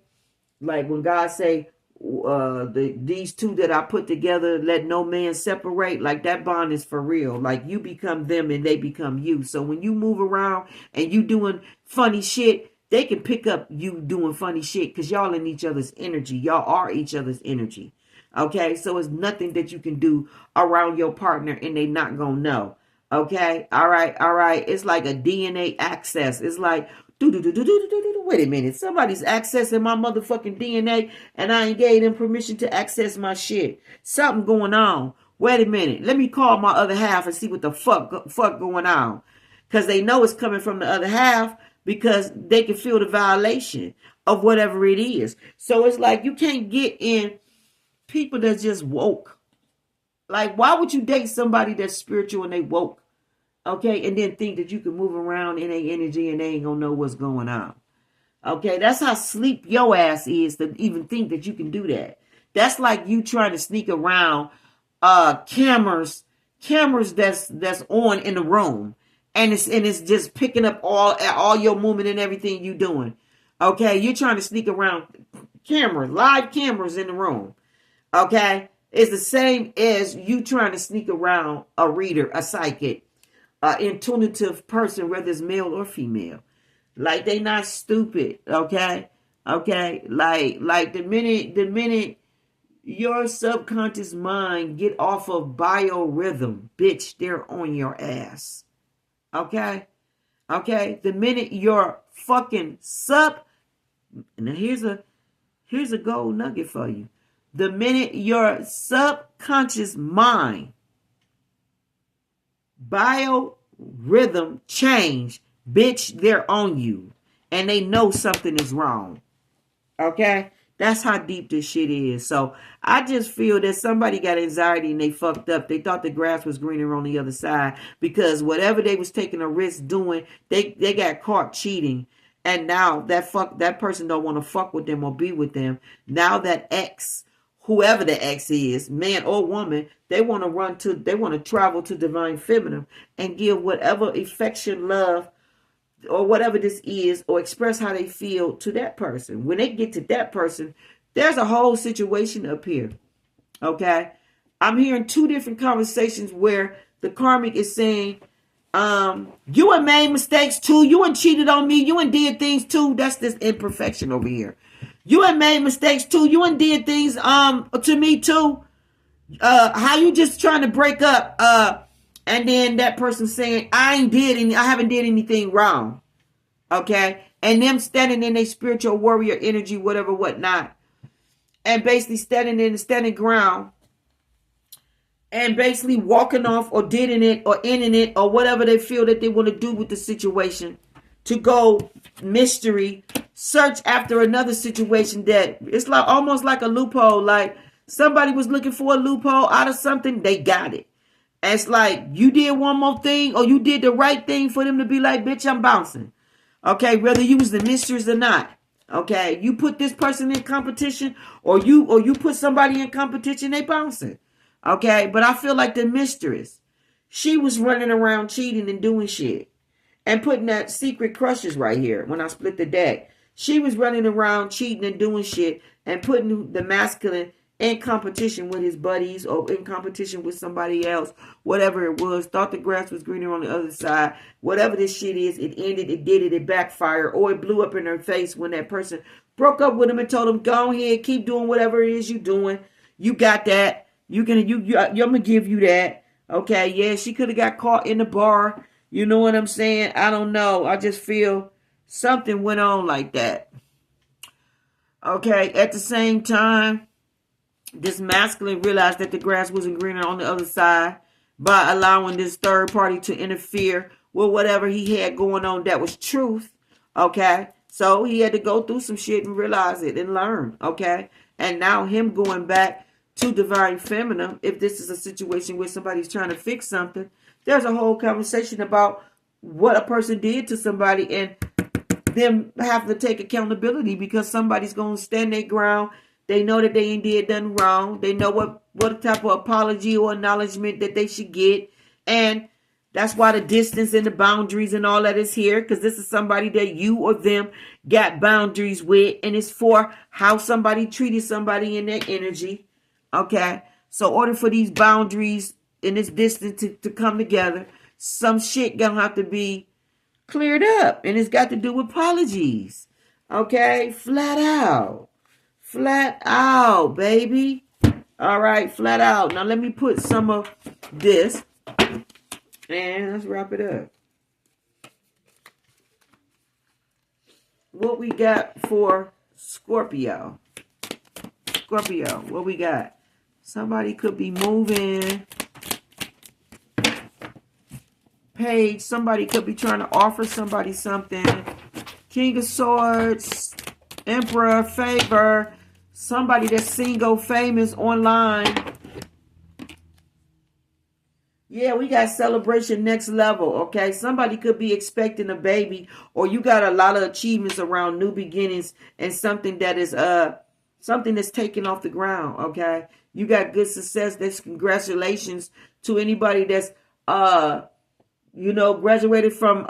when God say, these two that I put together, let no man separate, like that bond is for real. Like you become them and they become you. So when you move around and you doing funny shit, they can pick up you doing funny shit because y'all in each other's energy. Y'all are each other's energy. Okay, so it's nothing that you can do around your partner and they not gonna know. Okay, all right. It's like a DNA access. It's like wait a minute, somebody's accessing my motherfucking DNA and I ain't gave them permission to access my shit. Something going on. Wait a minute, let me call my other half and see what the fuck going on. Because they know it's coming from the other half because they can feel the violation of whatever it is. So it's like you can't get in people that's just woke. Like, why would you date somebody that's spiritual and they woke? Okay, and then think that you can move around in their energy and they ain't gonna know what's going on. Okay, that's how sleep your ass is to even think that you can do that. That's like you trying to sneak around cameras that's on in the room, and it's just picking up all your movement and everything you doing. Okay, you're trying to sneak around live cameras in the room. Okay, it's the same as you trying to sneak around a reader, a psychic, intuitive person, whether it's male or female. Like they not stupid, okay? Okay, like the minute your subconscious mind get off of biorhythm, bitch, they're on your ass. Okay? Okay? The minute your fucking now here's a gold nugget for you. The minute your subconscious mind biorhythm change, bitch, they're on you. And they know something is wrong. Okay? That's how deep this shit is. So I just feel that somebody got anxiety and they fucked up. They thought the grass was greener on the other side because whatever they was taking a risk doing, they got caught cheating. And now that person don't want to fuck with them or be with them. Now that ex, whoever the ex is, man or woman, they want to travel to divine feminine and give whatever affection, love, or whatever this is, or express how they feel to that person. When they get to that person, there's a whole situation up here. Okay? I'm hearing two different conversations where the karmic is saying, you and made mistakes too. You and cheated on me. You and did things too. That's this imperfection over here. You and made mistakes too. You and did things to me too. How you just trying to break up? And then that person saying, I haven't did anything wrong. Okay? And them standing in their spiritual warrior energy, whatever, whatnot. And basically standing ground. And basically walking off or ending it or whatever they feel that they want to do with the situation. To go mystery, search after another situation that it's like almost like a loophole. Like somebody was looking for a loophole out of something, they got it. And it's like you did one more thing or you did the right thing for them to be like, bitch, I'm bouncing. Okay, whether you was the mistress or not. Okay, you put this person in competition or you put somebody in competition, they bouncing. Okay, but I feel like the mistress, she was running around cheating and doing shit. And putting that secret crushes right here when I split the deck. She was running around cheating and doing shit and putting the masculine in competition with his buddies or in competition with somebody else. Whatever it was. Thought the grass was greener on the other side. Whatever this shit is, it ended, it did it, it backfired. Or it blew up in her face when that person broke up with him and told him, go ahead, keep doing whatever it is you doing. You got that. I'm going to give you that. Okay, yeah, she could have got caught in the bar. You know what I'm saying? I don't know. I just feel something went on like that. Okay, at the same time, this masculine realized that the grass wasn't greener on the other side by allowing this third party to interfere with whatever he had going on that was truth. Okay, so he had to go through some shit and realize it and learn. Okay, and now him going back to divine feminine, if this is a situation where somebody's trying to fix something, there's a whole conversation about what a person did to somebody and them have to take accountability because somebody's going to stand their ground. They know that they ain't did nothing wrong. They know what type of apology or acknowledgement that they should get. And That's why the distance and the boundaries and all that is here, because this is somebody that you or them got boundaries with, and it's for how somebody treated somebody in their energy. Okay? So in order for these boundaries and this distance to come together, some shit gonna have to be cleared up, and it's got to do with apologies. Okay? Flat out. Flat out, baby. All right, flat out. Now let me put some of this, and let's wrap it up. What we got for Scorpio? Scorpio, what we got? Somebody could be moving. Page, somebody could be trying to offer somebody something. King of Swords, Emperor, favor. Somebody that's single, famous, online. Yeah, we got celebration next level, okay? Somebody could be expecting a baby, or you got a lot of achievements around new beginnings and something that is something that's taken off the ground, okay? You got good success. That's congratulations to anybody that's graduated from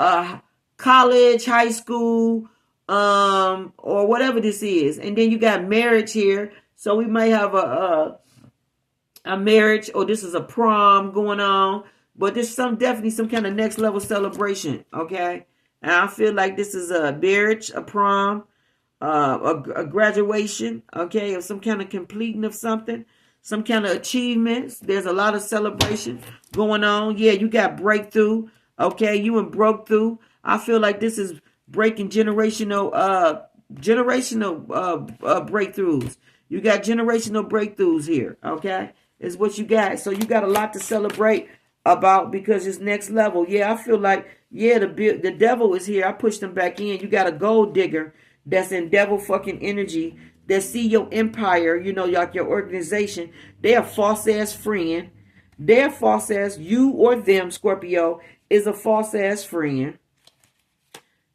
college, high school, or whatever this is. And then you got marriage here. So we may have a marriage, or this is a prom going on, but there's definitely some kind of next level celebration. Okay. And I feel like this is a marriage, a prom, a graduation. Okay. Or some kind of completing of something, some kind of achievements. There's a lot of celebration going on. Yeah. You got breakthrough. Okay. You and broke through. I feel like this is breaking generational breakthroughs. You got generational breakthroughs here. Okay. Is what you got. So you got a lot to celebrate about, because it's next level. Yeah, I feel like, yeah, the devil is here. I pushed him back in. You got a gold digger that's in devil fucking energy that see your empire, like your organization. They're a false ass friend. They're false ass, you or them, Scorpio, is a false ass friend.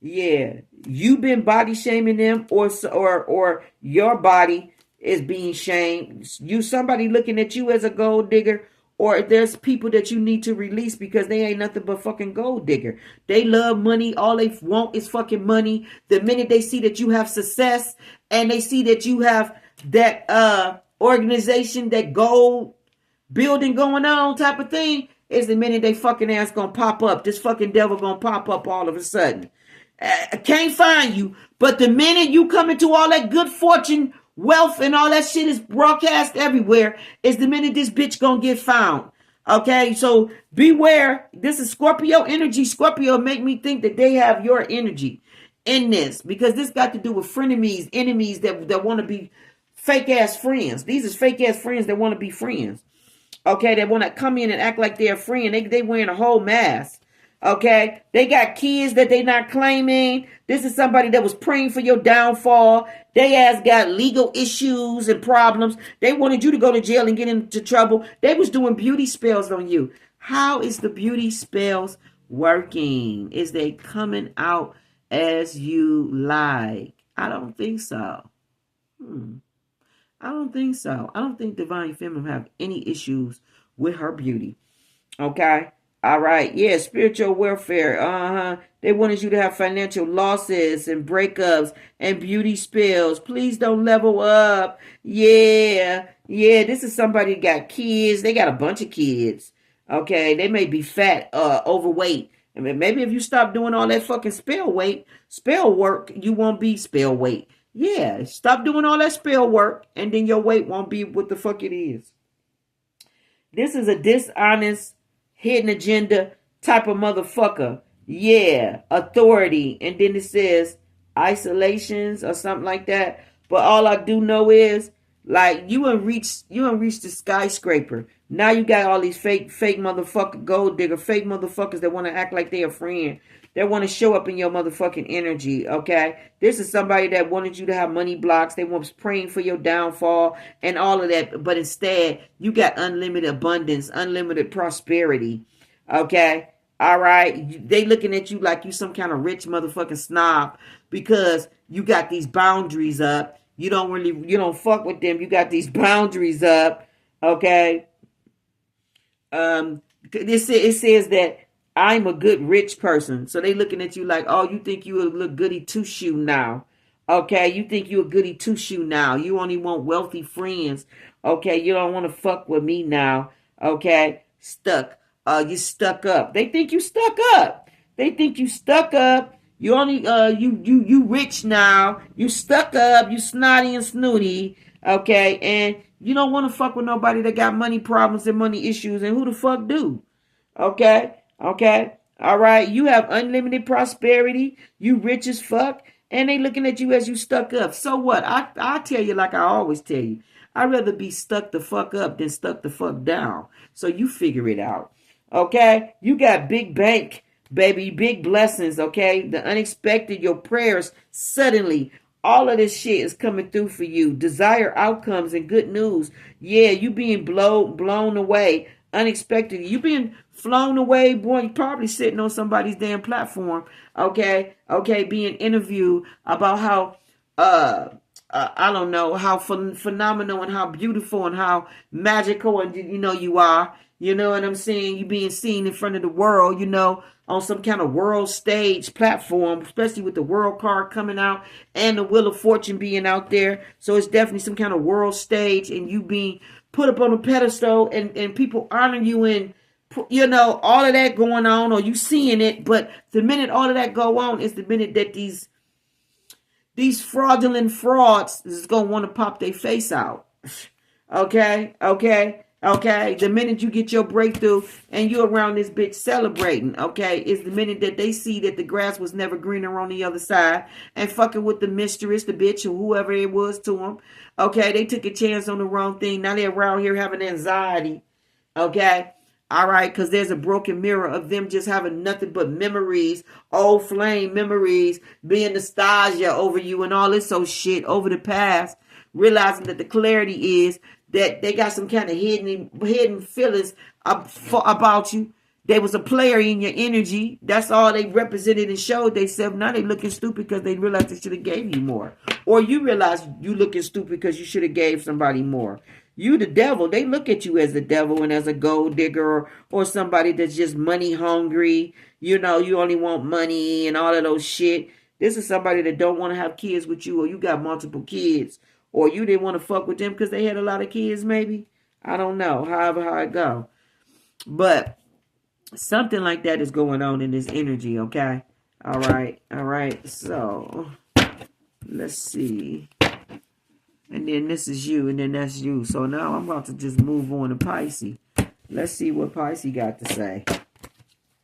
Yeah, you've been body shaming them, or your body is being shamed. Somebody looking at you as a gold digger, or there's people that you need to release because they ain't nothing but fucking gold digger. They love money. All they want is fucking money. The minute they see that you have success and they see that you have that organization, that gold building going on type of thing, is the minute they fucking ass gonna pop up. This fucking devil gonna pop up all of a sudden. I can't find you, but the minute you come into all that good fortune, wealth, and all that shit is broadcast everywhere, is the minute this bitch gonna get found. Okay, so beware. This is Scorpio energy. Scorpio make me think that they have your energy in this, because this got to do with frenemies, enemies that want to be fake ass friends. These is fake ass friends that want to be friends. Okay, they want to come in and act like they're a friend. They wearing a whole mask. Okay, they got kids that they not claiming. This is somebody that was praying for your downfall. They ass got legal issues and problems. They wanted you to go to jail and get into trouble. They was doing beauty spells on you. How is the beauty spells working? Is they coming out as you like? I don't think so. I don't think so. I don't think Divine Feminine have any issues with her beauty. Okay. All right. Yeah. Spiritual welfare. They wanted you to have financial losses and breakups and beauty spills. Please don't level up. Yeah. Yeah. This is somebody that got kids. They got a bunch of kids. Okay. They may be fat, overweight. I mean, maybe if you stop doing all that fucking spell work, you won't be spell weight. Yeah. Stop doing all that spell work, and then your weight won't be what the fuck it is. This is a dishonest, hidden agenda type of motherfucker. Yeah, authority. And then it says isolations or something like that. But all I do know is, like, you ain't reached the skyscraper. Now you got all these fake motherfucker gold digger, fake motherfuckers that want to act like they a friend. They want to show up in your motherfucking energy, okay? This is somebody that wanted you to have money blocks. They was praying for your downfall and all of that. But instead, you got unlimited abundance, unlimited prosperity, okay? All right? They looking at you like you some kind of rich motherfucking snob because you got these boundaries up. You don't fuck with them. You got these boundaries up, okay? It says that I'm a good rich person. So they looking at you like, oh, you think you a little goody two-shoe now. Okay, you think you a goody two-shoe now. You only want wealthy friends. Okay, you don't want to fuck with me now. Okay, stuck. You stuck up. They think you stuck up. They think you stuck up. You only you rich now. You stuck up. You snotty and snooty. Okay, and you don't want to fuck with nobody that got money problems and money issues. And who the fuck do? Okay. Okay. All right. You have unlimited prosperity. You rich as fuck. And they looking at you as you stuck up. So what? I tell you like I always tell you. I'd rather be stuck the fuck up than stuck the fuck down. So you figure it out. Okay? You got big bank, baby. Big blessings. Okay? The unexpected, your prayers, suddenly. All of this shit is coming through for you. Desire outcomes and good news. Yeah, you being blown away unexpectedly. You being flown away, boy. You probably sitting on somebody's damn platform. Okay, being interviewed about how I don't know how phenomenal and how beautiful and how magical and you are. You know what I'm saying? You being seen in front of the world. On some kind of world stage platform, especially with the world card coming out and the Wheel of Fortune being out there. So it's definitely some kind of world stage and you being put up on a pedestal and people honoring you and, all of that going on or you seeing it. But the minute all of that go on is the minute that these fraudulent frauds is going to want to pop their face out. Okay. The minute you get your breakthrough and you're around this bitch celebrating, okay, is the minute that they see that the grass was never greener on the other side and fucking with the mistress, the bitch, or whoever it was to them. Okay, they took a chance on the wrong thing. Now they're around here having anxiety. Okay. All right, because there's a broken mirror of them just having nothing but memories, old flame memories, being nostalgia over you and all this old shit over the past, realizing that the clarity is that they got some kind of hidden feelings about you. They was a player in your energy. That's all they represented and showed themselves. Now they looking stupid because they realized they should have gave you more. Or you realize you looking stupid because you should have gave somebody more. You the devil. They look at you as the devil and as a gold digger or somebody that's just money hungry. You only want money and all of those shit. This is somebody that don't want to have kids with you or you got multiple kids. Or you didn't want to fuck with them because they had a lot of kids maybe. I don't know. However how it go. But something like that is going on in this energy, okay? All right. So, let's see. And then this is you, and then that's you. So now I'm about to just move on to Pisces. Let's see what Pisces got to say.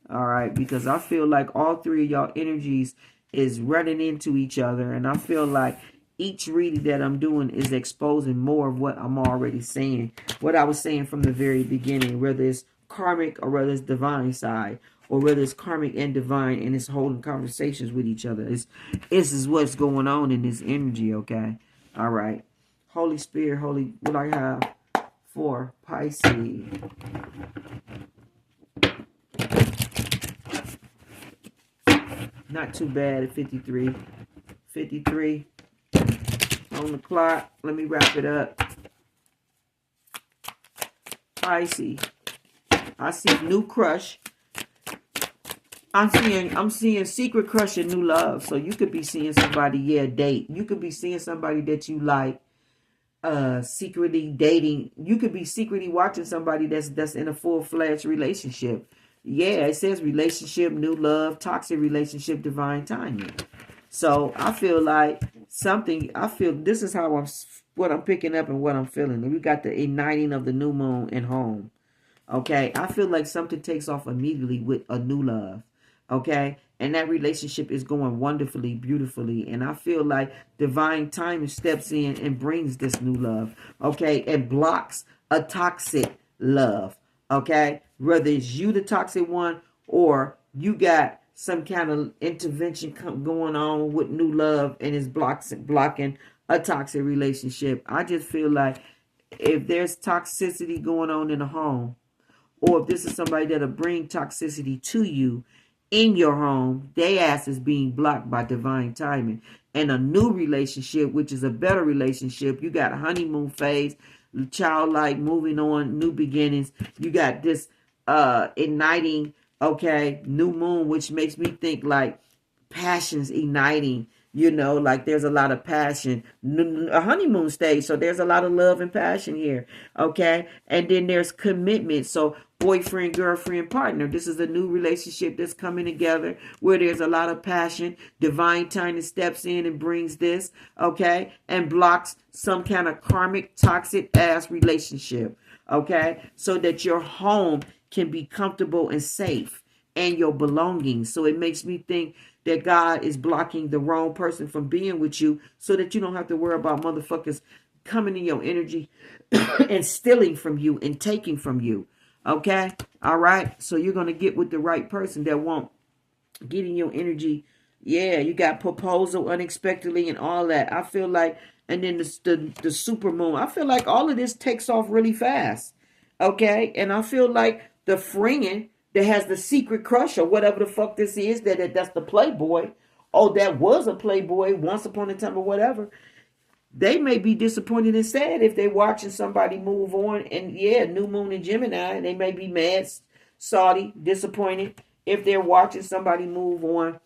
All right, because I feel like all three of y'all energies is running into each other. And I feel like each reading that I'm doing is exposing more of what I'm already saying. What I was saying from the very beginning, whether it's karmic or whether it's divine side. Or whether it's karmic and divine and it's holding conversations with each other. This is what's going on in this energy, okay? All right. Holy Spirit, what I have for Pisces. Not too bad at 53. 53 on the clock. Let me wrap it up. Pisces. I see new crush. I'm seeing secret crush and new love. So you could be seeing somebody, date. You could be seeing somebody that you like. Secretly dating. You could be secretly watching somebody that's in a full-fledged relationship. Yeah, it says relationship, new love, toxic relationship, divine timing. So I feel like this is what I'm picking up and what I'm feeling. We got the igniting of the new moon in home. Okay, I feel like something takes off immediately with a new love. Okay, and that relationship is going wonderfully, beautifully. And I feel like divine timing steps in and brings this new love. Okay, and blocks a toxic love. Okay, whether it's you the toxic one or you got some kind of intervention going on with new love and it's blocking a toxic relationship. I just feel like if there's toxicity going on in a home, or if this is somebody that'll bring toxicity to you in your home, their ass is being blocked by divine timing. And a new relationship, which is a better relationship, you got a honeymoon phase, childlike, moving on, new beginnings. You got this igniting Okay, new moon, which makes me think like passions igniting, you know, like there's a lot of passion. A honeymoon stage, so there's a lot of love and passion here. Okay, and then there's commitment. So boyfriend, girlfriend, partner. This is a new relationship that's coming together where there's a lot of passion. Divine timing steps in and brings this, okay, and blocks some kind of karmic toxic ass relationship, okay, so that your home can be comfortable and safe and your belongings. So it makes me think that God is blocking the wrong person from being with you so that you don't have to worry about motherfuckers coming in your energy and stealing from you and taking from you. Okay? All right? So you're going to get with the right person that won't get in your energy. Yeah, you got proposal unexpectedly and all that. I feel like, and then the super moon. I feel like all of this takes off really fast. Okay? And I feel like the friend that has the secret crush or whatever the fuck this is, that's the playboy, oh, that was a playboy once upon a time or whatever, they may be disappointed and sad if they're watching somebody move on. And yeah, new moon in Gemini, they may be mad, salty, disappointed if they're watching somebody move on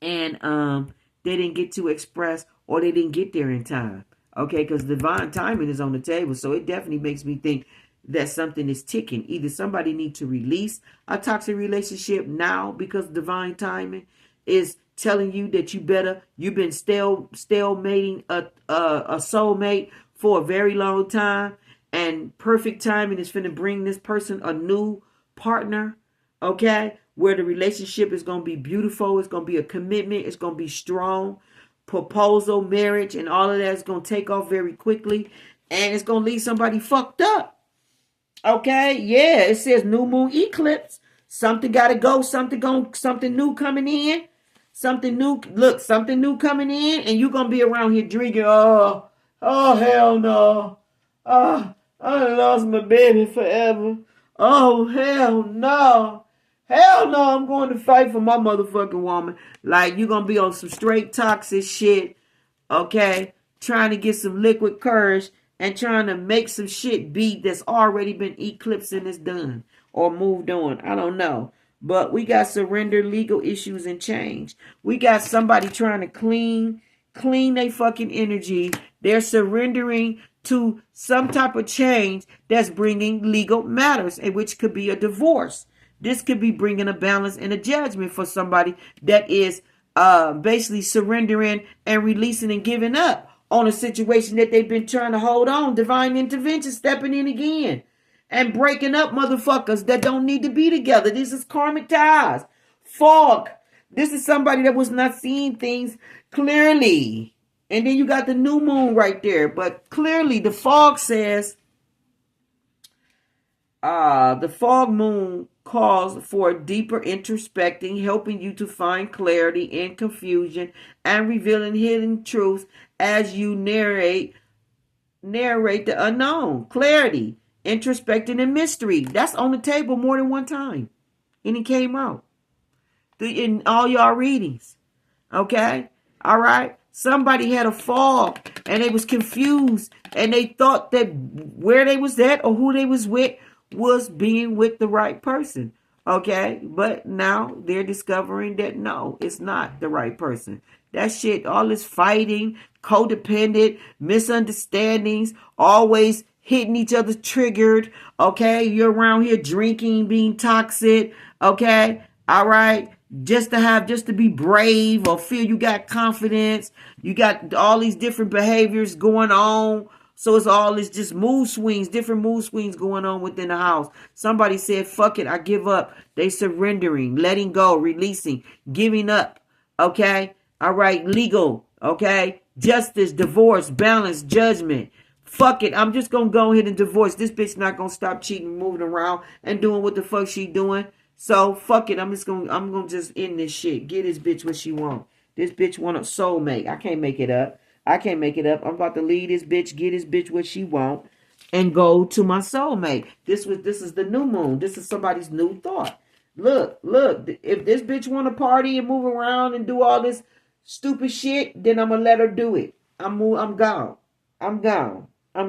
and they didn't get to express or they didn't get there in time. Okay, because divine timing is on the table. So it definitely makes me think that something is ticking. Either somebody needs to release a toxic relationship now because divine timing is telling you that you've been stalemating a soulmate for a very long time, and perfect timing is finna bring this person a new partner, okay, where the relationship is going to be beautiful, it's going to be a commitment, it's going to be strong, proposal, marriage, and all of that is going to take off very quickly, and it's going to leave somebody fucked up. Okay, yeah, it says new moon eclipse. Something got to go. Something new coming in. Something new. Look, something new coming in, and you're gonna be around here drinking. Oh, hell no. I lost my baby forever. Oh, hell no. Hell no, I'm going to fight for my motherfucking woman. Like, you're gonna be on some straight toxic shit. Okay, trying to get some liquid courage and trying to make some shit beat that's already been eclipsed and is done or moved on. I don't know. But we got surrender, legal issues, and change. We got somebody trying to clean their fucking energy. They're surrendering to some type of change that's bringing legal matters, and which could be a divorce. This could be bringing a balance and a judgment for somebody that is basically surrendering and releasing and giving up on a situation that they've been trying to hold on. Divine intervention stepping in again and breaking up motherfuckers that don't need to be together. This is karmic ties. Fog. This is somebody that was not seeing things clearly. And then you got the new moon right there. But clearly the fog says the fog moon calls for deeper introspecting, helping you to find clarity in confusion and revealing hidden truths as you narrate the unknown. Clarity, introspecting, and mystery. That's on the table more than one time. And it came out in all y'all readings. Okay? All right? Somebody had a fog and they was confused and they thought that where they was at or who they was with was being with the right person. Okay? But now they're discovering that no, it's not the right person. That shit, all this fighting, codependent, misunderstandings, always hitting each other triggered. Okay? You're around here drinking, being toxic. Okay? All right? Just to be brave or feel you got confidence. You got all these different behaviors going on. So it's all this just different mood swings going on within the house. Somebody said, fuck it, I give up. They surrendering, letting go, releasing, giving up. Okay? All right, legal. Okay? Justice, divorce, balance, judgment. Fuck it, I'm just going to go ahead and divorce. This bitch not going to stop cheating, moving around, and doing what the fuck she doing. So, fuck it, I'm going to just end this shit. Get this bitch what she want. This bitch want a soulmate. I can't make it up. I'm about to leave this bitch, get this bitch what she want, and go to my soulmate. This is the new moon. This is somebody's new thought. Look. If this bitch want to party and move around and do all this stupid shit, then I'm gonna let her do it. I'm gone. I'm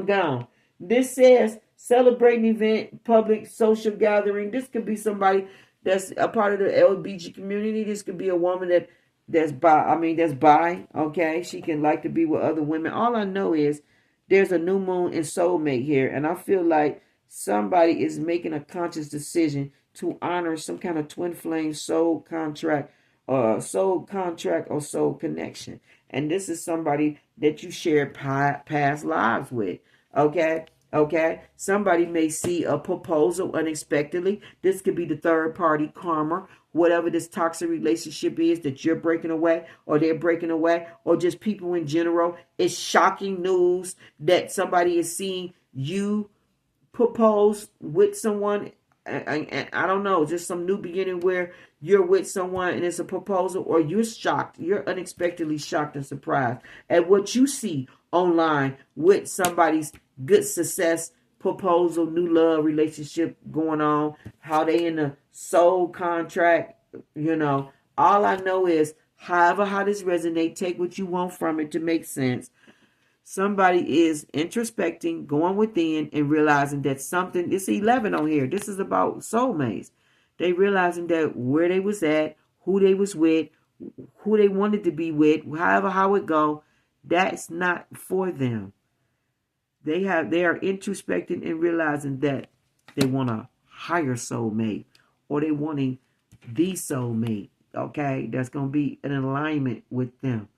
gone. This says celebrating event, public social gathering. This could be somebody that's a part of the LBG community. This could be a woman that's bi. I mean, that's bi. Okay, she can like to be with other women. All I know is there's a new moon and soulmate here, and I feel like somebody is making a conscious decision to honor some kind of twin flame soul contract or soul connection. And this is somebody that you shared past lives with. Okay. Okay. Somebody may see a proposal unexpectedly. This could be the third party karma, whatever this toxic relationship is that you're breaking away or they're breaking away, or just people in general. It's shocking news that somebody is seeing you propose with someone, and I don't know, just some new beginning where you're with someone and it's a proposal, or you're shocked, you're unexpectedly shocked and surprised at what you see online with somebody's good success proposal, new love relationship going on, how they in a soul contract. All I know is, however how this resonate, take what you want from it to make sense. Somebody is introspecting, going within, and realizing that something, it's 11 on here. This is about soulmates. They realizing that where they was at, who they was with, who they wanted to be with, however how it go, that's not for them. They are introspecting and realizing that they want a higher soulmate, or they wanting the soulmate. Okay, that's gonna be in alignment with them.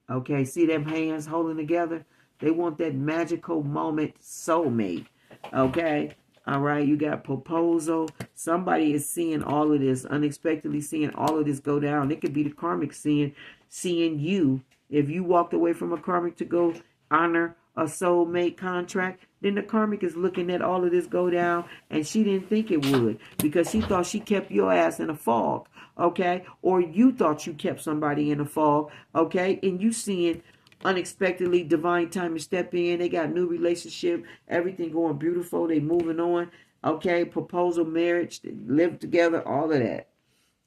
Okay, see them hands holding together? They want that magical moment soulmate. Okay, all right, you got proposal. Somebody is seeing all of this, unexpectedly seeing all of this go down. It could be the karmic seeing you. If you walked away from a karmic to go honor a soulmate contract, then the karmic is looking at all of this go down, and she didn't think it would, because she thought she kept your ass in a fog. Okay, or you thought you kept somebody in a fog. Okay, and you seeing unexpectedly divine time to step in. They got new relationship, everything going beautiful, they moving on. Okay, proposal, marriage, they live together, all of that.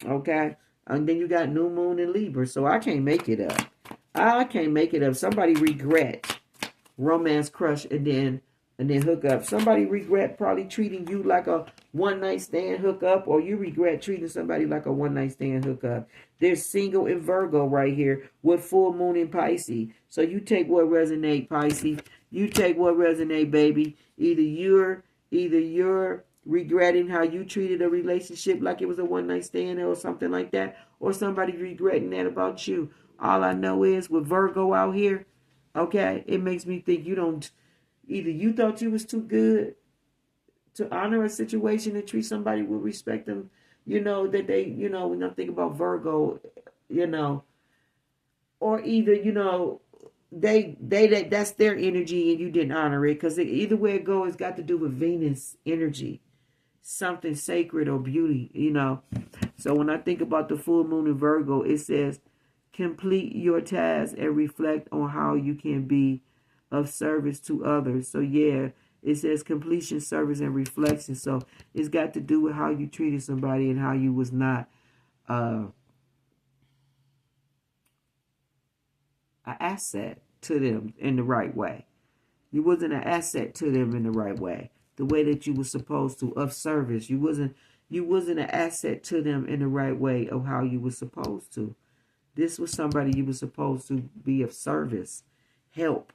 Okay, and then you got new moon in Libra. So I can't make it up. I can't make it up. Somebody regret romance crush and then hook up. Somebody regret probably treating you like a one night stand hook up, or you regret treating somebody like a one night stand hook up. There's single in Virgo right here with full moon in Pisces. So you take what resonate, Pisces. You take what resonate, baby. Either you're regretting how you treated a relationship like it was a one night stand or something like that, or somebody regretting that about you. All I know is with Virgo out here, okay, it makes me think either you thought you was too good to honor a situation and treat somebody with respect, and that they, when I think about Virgo, or either, that's their energy and you didn't honor it, because either way it goes, it's got to do with Venus energy, something sacred or beauty. So when I think about the full moon in Virgo, it says complete your task and reflect on how you can be of service to others. So yeah, it says completion, service, and reflection. So it's got to do with how you treated somebody and how you was not an asset to them in the right way. You wasn't an asset to them in the right way, the way that you were supposed to, of service. You wasn't an asset to them in the right way of how you were supposed to. This was somebody you were supposed to be of service, help.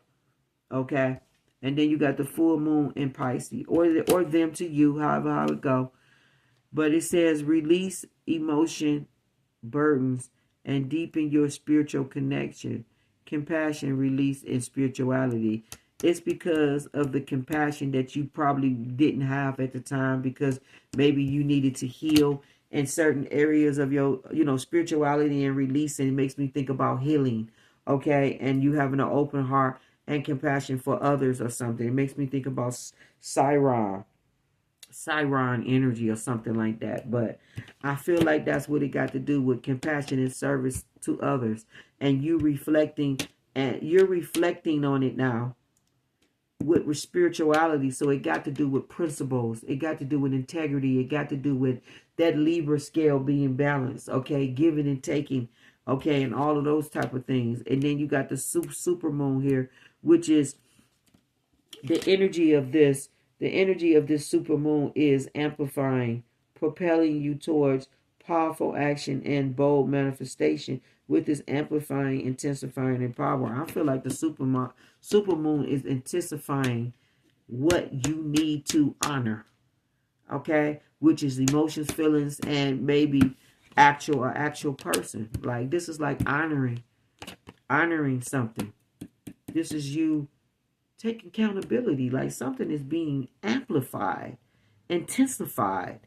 Okay, and then you got the full moon in Pisces, or them to you, however how it go. But it says release emotion, burdens, and deepen your spiritual connection. Compassion, release, and spirituality. It's because of the compassion that you probably didn't have at the time, because maybe you needed to heal in certain areas of your, spirituality and releasing. It makes me think about healing, okay, and you having an open heart and compassion for others or something. It makes me think about Siron energy or something like that. But I feel like that's what it got to do with compassion and service to others. And you're reflecting on it now with spirituality. So it got to do with principles. It got to do with integrity. It got to do with that Libra scale being balanced, okay, giving and taking, okay, and all of those type of things. And then you got the super moon here, which is the energy of this. The energy of this super moon is amplifying propelling you towards powerful action and bold manifestation with this amplifying, intensifying, and power. I feel like the super moon is intensifying what you need to honor, okay, which is emotions, feelings, and maybe actual person. Like, this is like honoring something. This is you taking accountability. Like, something is being amplified, intensified,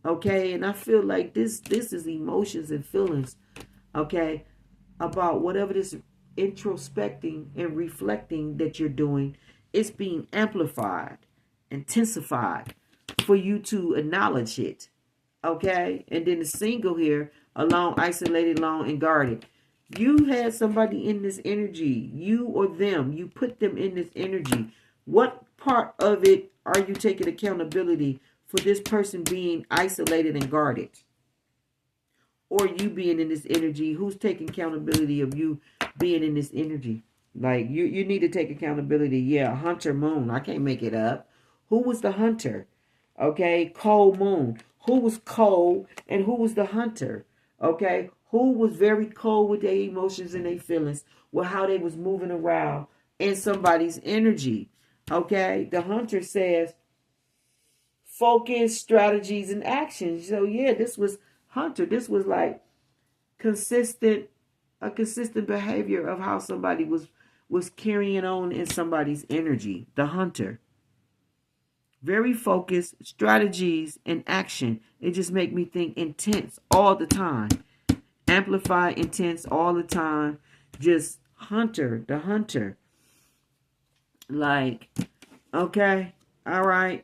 okay. And I feel like this is emotions and feelings, okay, about whatever this introspecting and reflecting that you're doing. It's being amplified, intensified, for you to acknowledge it, okay. And then the single here, alone, isolated, alone, and guarded. You had somebody in this energy, you or them, you put them in this energy. What part of it are you taking accountability for this person being isolated and guarded? Or you being in this energy? Who's taking accountability of you being in this energy? Like, you need to take accountability. Yeah, hunter moon. I can't make it up. Who was the hunter? Okay, cold moon. Who was cold and who was the hunter? Okay, who was very cold with their emotions and their feelings, with how they was moving around in somebody's energy. Okay, the hunter says focus, strategies, and actions. So yeah, this was hunter. This was like a consistent behavior of how somebody was carrying on in somebody's energy. The hunter. Very focused, strategies, and action. It just make me think intense all the time. Amplify, intense all the time. Just hunter, the hunter. Like, okay, all right.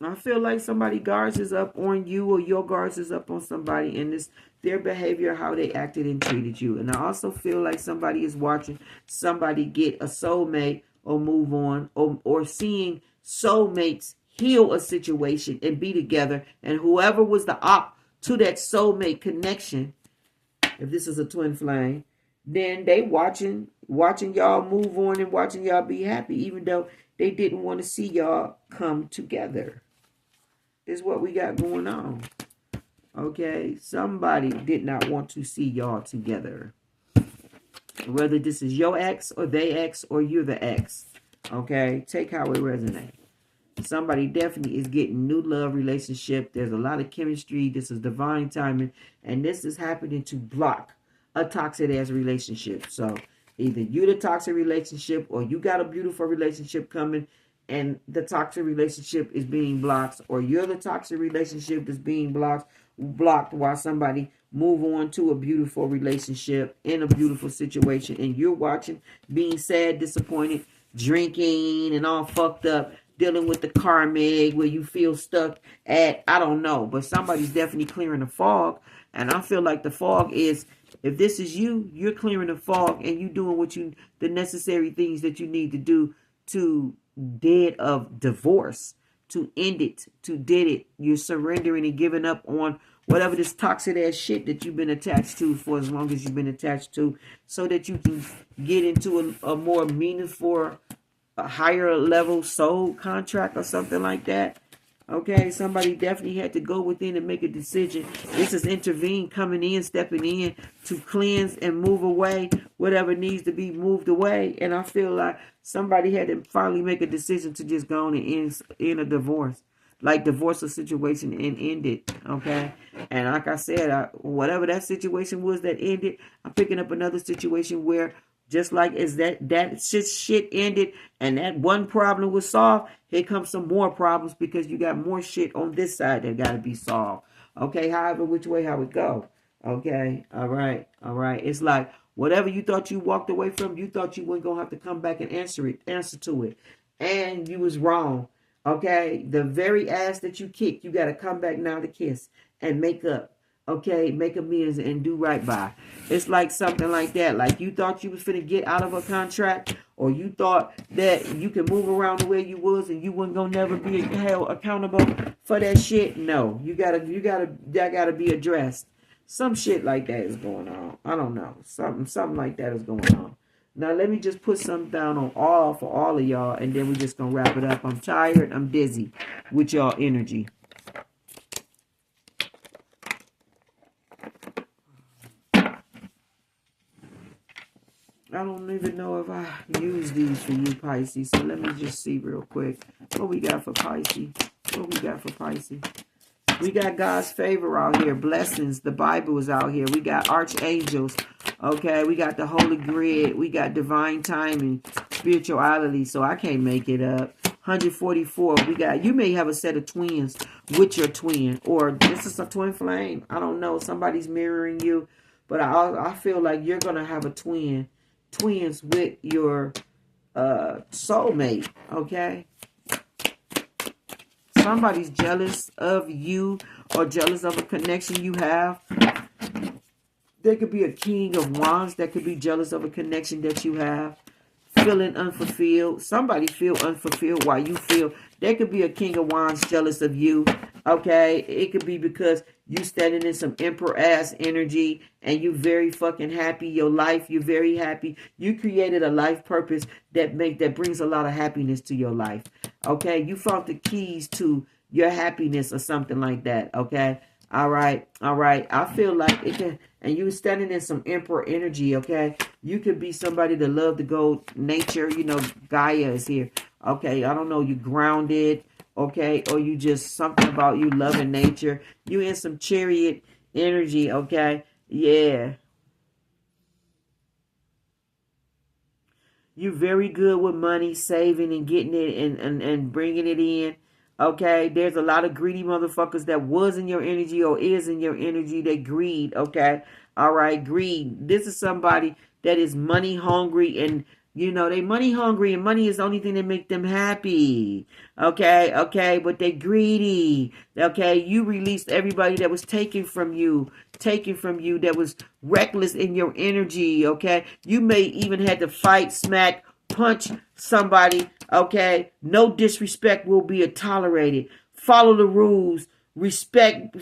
I feel like somebody guards is up on you, or your guards is up on somebody, and this their behavior, how they acted and treated you. And I also feel like somebody is watching somebody get a soulmate or move on, or seeing soulmates heal a situation and be together. And whoever was the op to that soulmate connection, if this is a twin flame, then they watching y'all move on and watching y'all be happy, even though they didn't want to see y'all come together. Is what we got going on. Okay, somebody did not want to see y'all together. Whether this is your ex or they ex or you're the ex. Okay, take how it resonates. Somebody definitely is getting new love relationship. There's a lot of chemistry. This is divine timing. And this is happening to block a toxic ass relationship. So either you the toxic relationship, or you got a beautiful relationship coming and the toxic relationship is being blocked, or you're the toxic relationship that's being blocked while somebody move on to a beautiful relationship in a beautiful situation, and you're watching, being sad, disappointed, drinking, and all fucked up, dealing with the karmic, where you feel stuck at, I don't know, but somebody's definitely clearing the fog. And I feel like the fog is, if this is you, you're clearing the fog and you doing the necessary things that you need to do to dead of divorce, to end it, to dead it. You're surrendering and giving up on whatever this toxic ass shit that you've been attached to for as long as you've been attached to, so that you can get into a more meaningful, a higher level soul contract or something like that. Okay, somebody definitely had to go within and make a decision. This is intervene, coming in, stepping in to cleanse and move away whatever needs to be moved away. And I feel like somebody had to finally make a decision to just go on and end a divorce. Like, divorce a situation and end it, okay? And like I said, whatever that situation was that ended, I'm picking up another situation where, just like as that shit ended and that one problem was solved, here comes some more problems, because you got more shit on this side that got to be solved. Okay, however, which way, how it go. Okay, all right. It's like, whatever you thought you walked away from, you thought you weren't going to have to come back and answer to it. And you was wrong. Okay, the very ass that you kicked, you got to come back now to kiss and make up. Okay, make amends and do right by. It's like something like that. Like, you thought you was finna get out of a contract, or you thought that you can move around the way you was and you wasn't gonna never be held accountable for that shit. No, that gotta be addressed. Some shit like that is going on. I don't know. Something like that is going on. Now, let me just put something down on for all of y'all, and then we're just gonna wrap it up. I'm tired. I'm dizzy with y'all energy. even know if I use these for you, Pisces. So let me just see real quick what we got for Pisces. What we got for Pisces. We got God's favor out here. Blessings. The Bible is out here. We got archangels. Okay. We got the Holy Grid. We got divine timing, spirituality. So I can't make it up. 144. We got, you may have a set of twins with your twin. Or this is a twin flame. I don't know. Somebody's mirroring you. But I feel like you're going to have a twin. Twins with your soulmate. Okay. Somebody's jealous of you or jealous of a connection you have. There could be a king of wands that could be jealous of a connection that you have. Feeling unfulfilled. Somebody feel unfulfilled while you feel. There could be a king of wands jealous of you. Okay. It could be because you standing in some emperor ass energy and you very fucking happy. Your life, you're very happy. You created a life purpose that brings a lot of happiness to your life. Okay. You found the keys to your happiness or something like that. Okay. All right. All right. I feel like it can, and you standing in some emperor energy. Okay. You could be somebody that love to go nature. You know, Gaia is here. Okay. I don't know. You grounded. Okay. Or you just something about you loving nature. You in some chariot energy. Okay. Yeah. You very good with money, saving and getting it and bringing it in. Okay, there's a lot of greedy motherfuckers that was in your energy or is in your energy. They greed. Okay, all right, greed. This is somebody that is money hungry, and you know they money hungry, and money is the only thing that make them happy. Okay, okay, but they greedy. Okay, you released everybody that was taken from you, that was reckless in your energy. Okay, you may even had to fight, smack, punch somebody. Okay, no disrespect will be tolerated. Follow the rules. Respect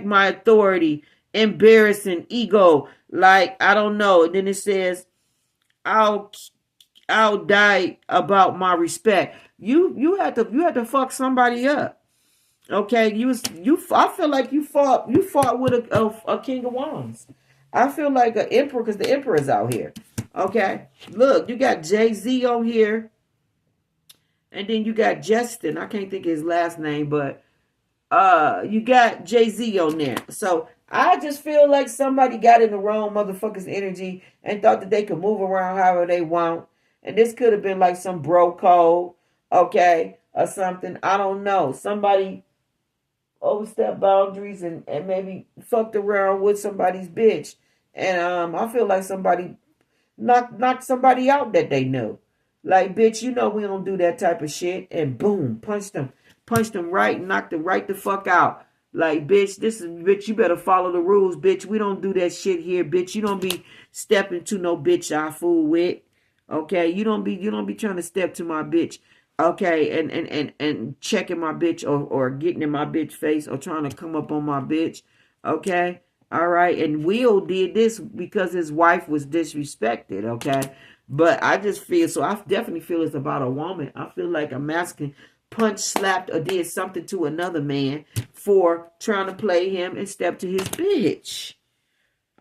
my authority. Embarrassing ego. Like, I don't know. And then it says, I'll die about my respect. You had to fuck somebody up. Okay, I feel like you fought with a king of wands. I feel like an emperor because the emperor's out here. Okay, look, you got Jay-Z on here. And then you got Justin. I can't think of his last name, but you got Jay-Z on there. So I just feel like somebody got in the wrong motherfucker's energy and thought that they could move around however they want. And this could have been like some bro code, okay, or something. I don't know. Somebody overstepped boundaries and maybe fucked around with somebody's bitch. And I feel like somebody knocked somebody out that they knew. Like, bitch, you know we don't do that type of shit. And boom, punched them right, knocked them right the fuck out. Like, bitch, bitch, you better follow the rules, bitch. We don't do that shit here, bitch. You don't be stepping to no bitch I fool with. Okay, you don't be trying to step to my bitch. Okay, and checking my bitch or getting in my bitch face or trying to come up on my bitch. Okay. All right. And Will did this because his wife was disrespected. Okay. But I just feel, so I definitely feel it's about a woman. I feel like a masculine punch, slapped, or did something to another man for trying to play him and step to his bitch.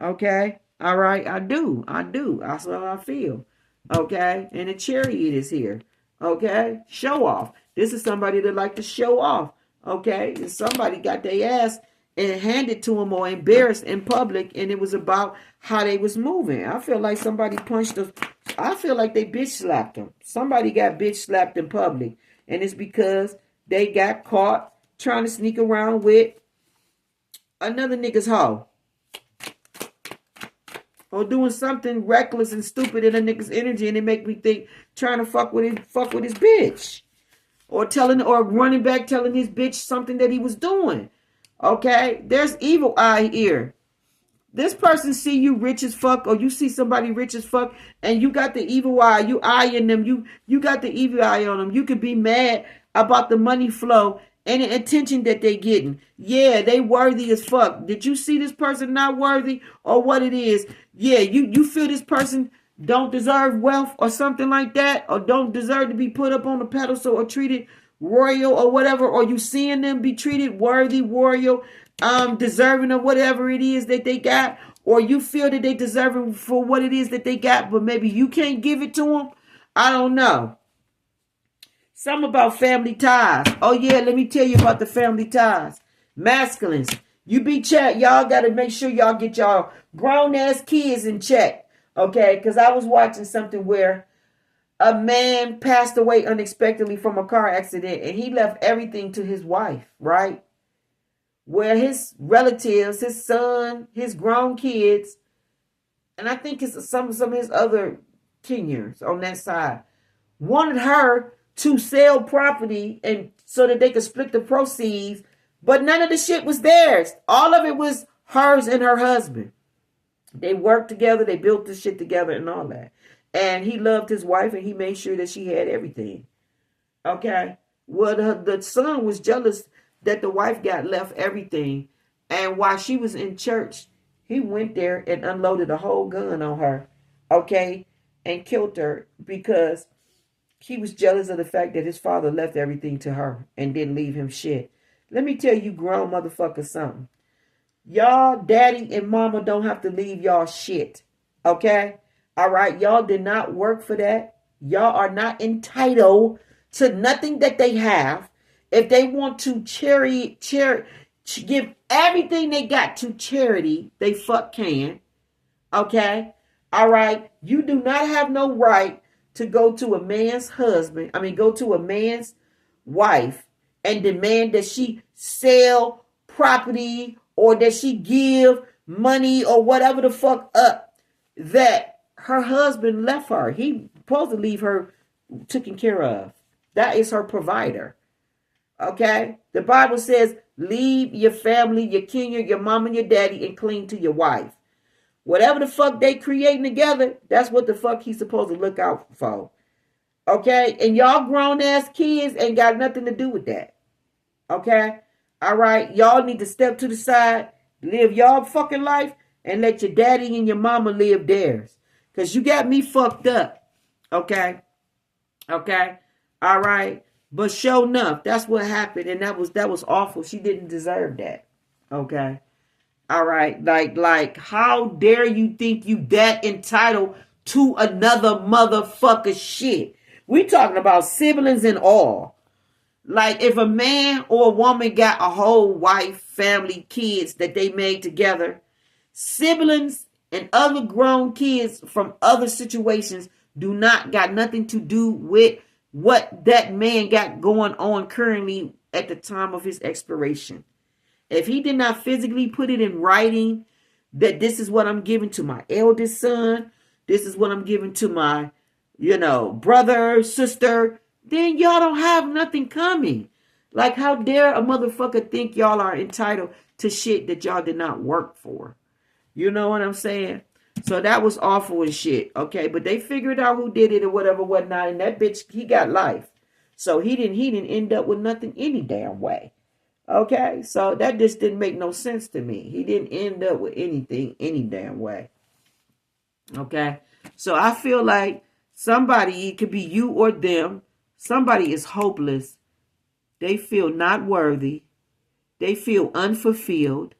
Okay. All right. I do. That's how I feel. Okay. And the chariot is here. Okay. Show off. This is somebody that like to show off. Okay. And somebody got their ass and handed to them or embarrassed in public, and it was about how they was moving. I feel like somebody punched them. I feel like they bitch slapped them. Somebody got bitch slapped in public, and it's because they got caught trying to sneak around with another nigga's hoe. Or doing something reckless and stupid in a nigga's energy, and it make me think trying to fuck with his bitch. Or running back telling his bitch something that he was doing. Okay, there's evil eye here. This person see you rich as fuck, or you see somebody rich as fuck, and you got the evil eye. You eyeing them. You got the evil eye on them. You could be mad about the money flow and the attention that they getting. Yeah, they worthy as fuck. Did you see this person not worthy, or what it is? Yeah, you feel this person don't deserve wealth or something like that, or don't deserve to be put up on the pedestal or treated royal or whatever, or you seeing them be treated worthy, royal, deserving of whatever it is that they got, or you feel that they deserve it for what it is that they got, but maybe you can't give it to them. I don't know. Something about family ties. Oh yeah, let me tell you about the family ties. Masculines, you be checked. Y'all got to make sure y'all get y'all grown ass kids in check. Okay, because I was watching something where a man passed away unexpectedly from a car accident, and he left everything to his wife, right? Where his relatives, his son, his grown kids, and I think it's some of his other tenures on that side, wanted her to sell property and so that they could split the proceeds, but none of the shit was theirs. All of it was hers and her husband. They worked together, they built this shit together and all that. And he loved his wife and he made sure that she had everything. Okay? Well, the son was jealous that the wife got left everything. And while she was in church, he went there and unloaded a whole gun on her. Okay? And killed her because he was jealous of the fact that his father left everything to her and didn't leave him shit. Let me tell you grown motherfuckers something. Y'all daddy and mama don't have to leave y'all shit. Okay? All right? Y'all did not work for that. Y'all are not entitled to nothing that they have. If they want to give everything they got to charity, they fuck can. Okay? All right? You do not have no right to go to a man's go to a man's wife and demand that she sell property or that she give money or whatever the fuck up that her husband left her. He supposed to leave her taken care of. That is her provider. Okay? The Bible says, leave your family, your king, your mom and your daddy, and cling to your wife. Whatever the fuck they creating together, that's what the fuck he's supposed to look out for. Okay? And y'all grown ass kids ain't got nothing to do with that. Okay? All right? Y'all need to step to the side, live y'all fucking life, and let your daddy and your mama live theirs. Because you got me fucked up. Okay? Okay? All right? But sure enough, that's what happened. And that was awful. She didn't deserve that. Okay? All right? Like, how dare you think you that entitled to another motherfucker shit? We talking about siblings and all. Like, if a man or a woman got a whole wife, family, kids that they made together, siblings and other grown kids from other situations do not got nothing to do with what that man got going on currently at the time of his expiration. If he did not physically put it in writing that this is what I'm giving to my eldest son, this is what I'm giving to my, brother, sister, then y'all don't have nothing coming. Like, how dare a motherfucker think y'all are entitled to shit that y'all did not work for? You know what I'm saying? So that was awful and shit. Okay, but they figured out who did it or whatever, whatnot, and that bitch, he got life. So he didn't end up with nothing any damn way. Okay, so that just didn't make no sense to me. He didn't end up with anything any damn way. Okay, so I feel like somebody, it could be you or them, somebody is hopeless. They feel not worthy. They feel unfulfilled.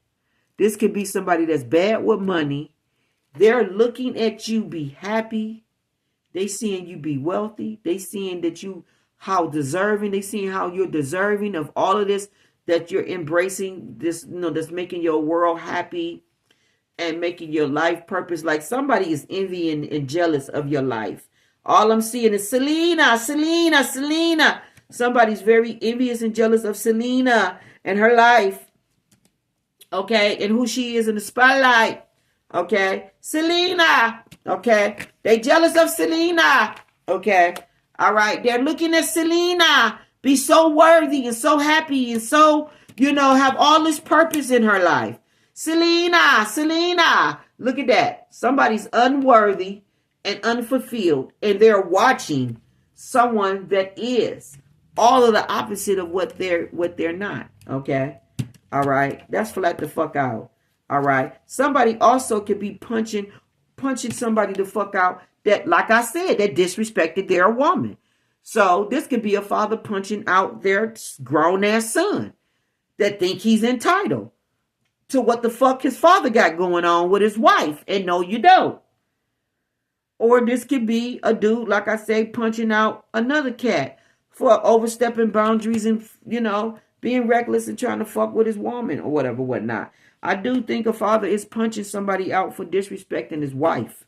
This could be somebody that's bad with money. They're looking at you be happy. They seeing you be wealthy. They seeing that you how deserving. They seeing how you're deserving of all of this, that you're embracing this, that's making your world happy and making your life purpose. Like somebody is envying and jealous of your life. All I'm seeing is Selena. Somebody's very envious and jealous of Selena and her life. Okay, and who she is in the spotlight. Okay, Selena. Okay, they jealous of Selena. Okay, all right, they're looking at Selena be so worthy and so happy and so, have all this purpose in her life. Selena, look at that. Somebody's unworthy and unfulfilled, and they're watching someone that is all of the opposite of what they're not. Okay. All right. That's flat the fuck out. All right. Somebody also could be punching somebody the fuck out that, like I said, that disrespected their woman. So this could be a father punching out their grown ass son that think he's entitled to what the fuck his father got going on with his wife. And no, you don't. Or this could be a dude, like I say, punching out another cat for overstepping boundaries and, being reckless and trying to fuck with his woman or whatever, whatnot. I do think a father is punching somebody out for disrespecting his wife.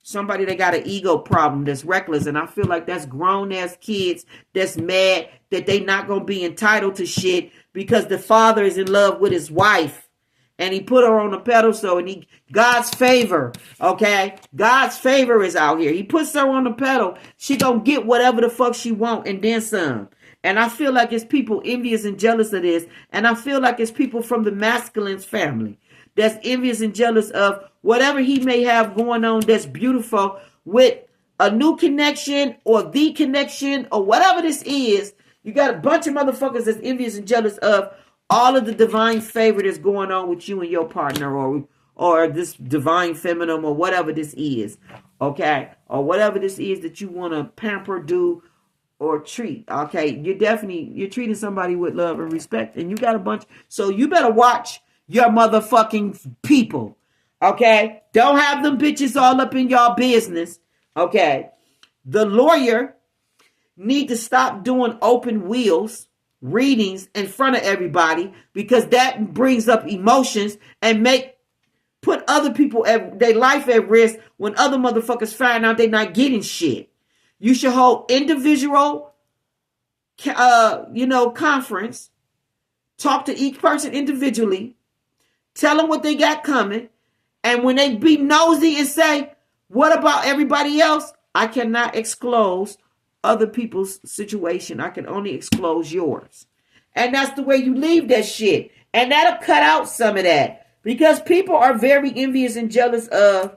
Somebody that got an ego problem, that's reckless. And I feel like that's grown-ass kids that's mad that they not going to be entitled to shit because the father is in love with his wife. And he put her on a pedestal, and God's favor, okay? God's favor is out here. He puts her on the pedal. She gonna get whatever the fuck she want and then some. And I feel like it's people envious and jealous of this. And I feel like it's people from the masculine's family that's envious and jealous of whatever he may have going on that's beautiful with a new connection or the connection or whatever this is. You got a bunch of motherfuckers that's envious and jealous of all of the divine favor that's going on with you and your partner, or this divine feminine, or whatever this is, okay? Or whatever this is that you want to pamper, do, or treat, okay? You're treating somebody with love and respect, and you got a bunch. So you better watch your motherfucking people, okay? Don't have them bitches all up in y'all business, okay? The lawyer need to stop doing open wheels readings in front of everybody, because that brings up emotions and put other people their life at risk when other motherfuckers find out they're not getting shit. You should hold individual conference, talk to each person individually, tell them what they got coming, and when they be nosy and say, what about everybody else? I cannot disclose other people's situation. I can only disclose yours. And that's the way you leave that shit. And that'll cut out some of that. Because people are very envious and jealous of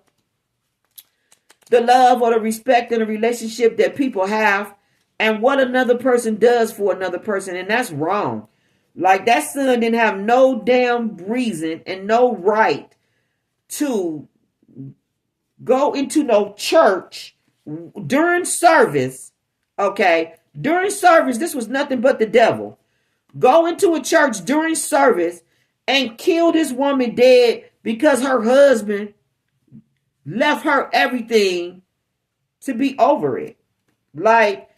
the love or the respect and the relationship that people have and what another person does for another person. And that's wrong. Like, that son didn't have no damn reason and no right to go into no church during service. Okay, during service, this was nothing but the devil. Go into a church during service and kill this woman dead because her husband left her everything to be over it. Like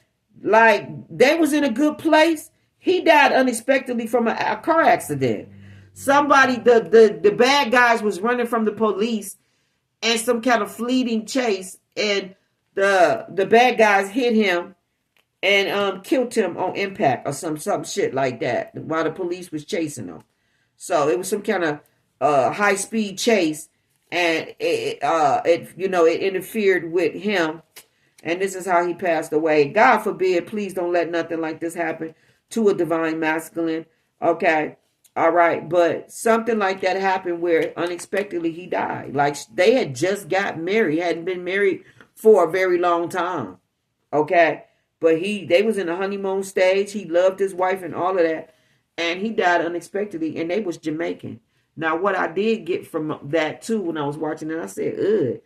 they was in a good place. He died unexpectedly from a car accident. Somebody, the bad guys was running from the police and some kind of fleeting chase, and the bad guys hit him and killed him on impact or some shit like that while the police was chasing him. So it was some kind of high speed chase, and it interfered with him, and this is how he passed away. God forbid, please don't let nothing like this happen to a divine masculine. Okay, all right, but something like that happened where unexpectedly he died. Like, they had just got married, hadn't been married for a very long time. Okay. But they was in the honeymoon stage. He loved his wife and all of that. And he died unexpectedly. And they was Jamaican. Now, what I did get from that, too, when I was watching it, I said, ugh.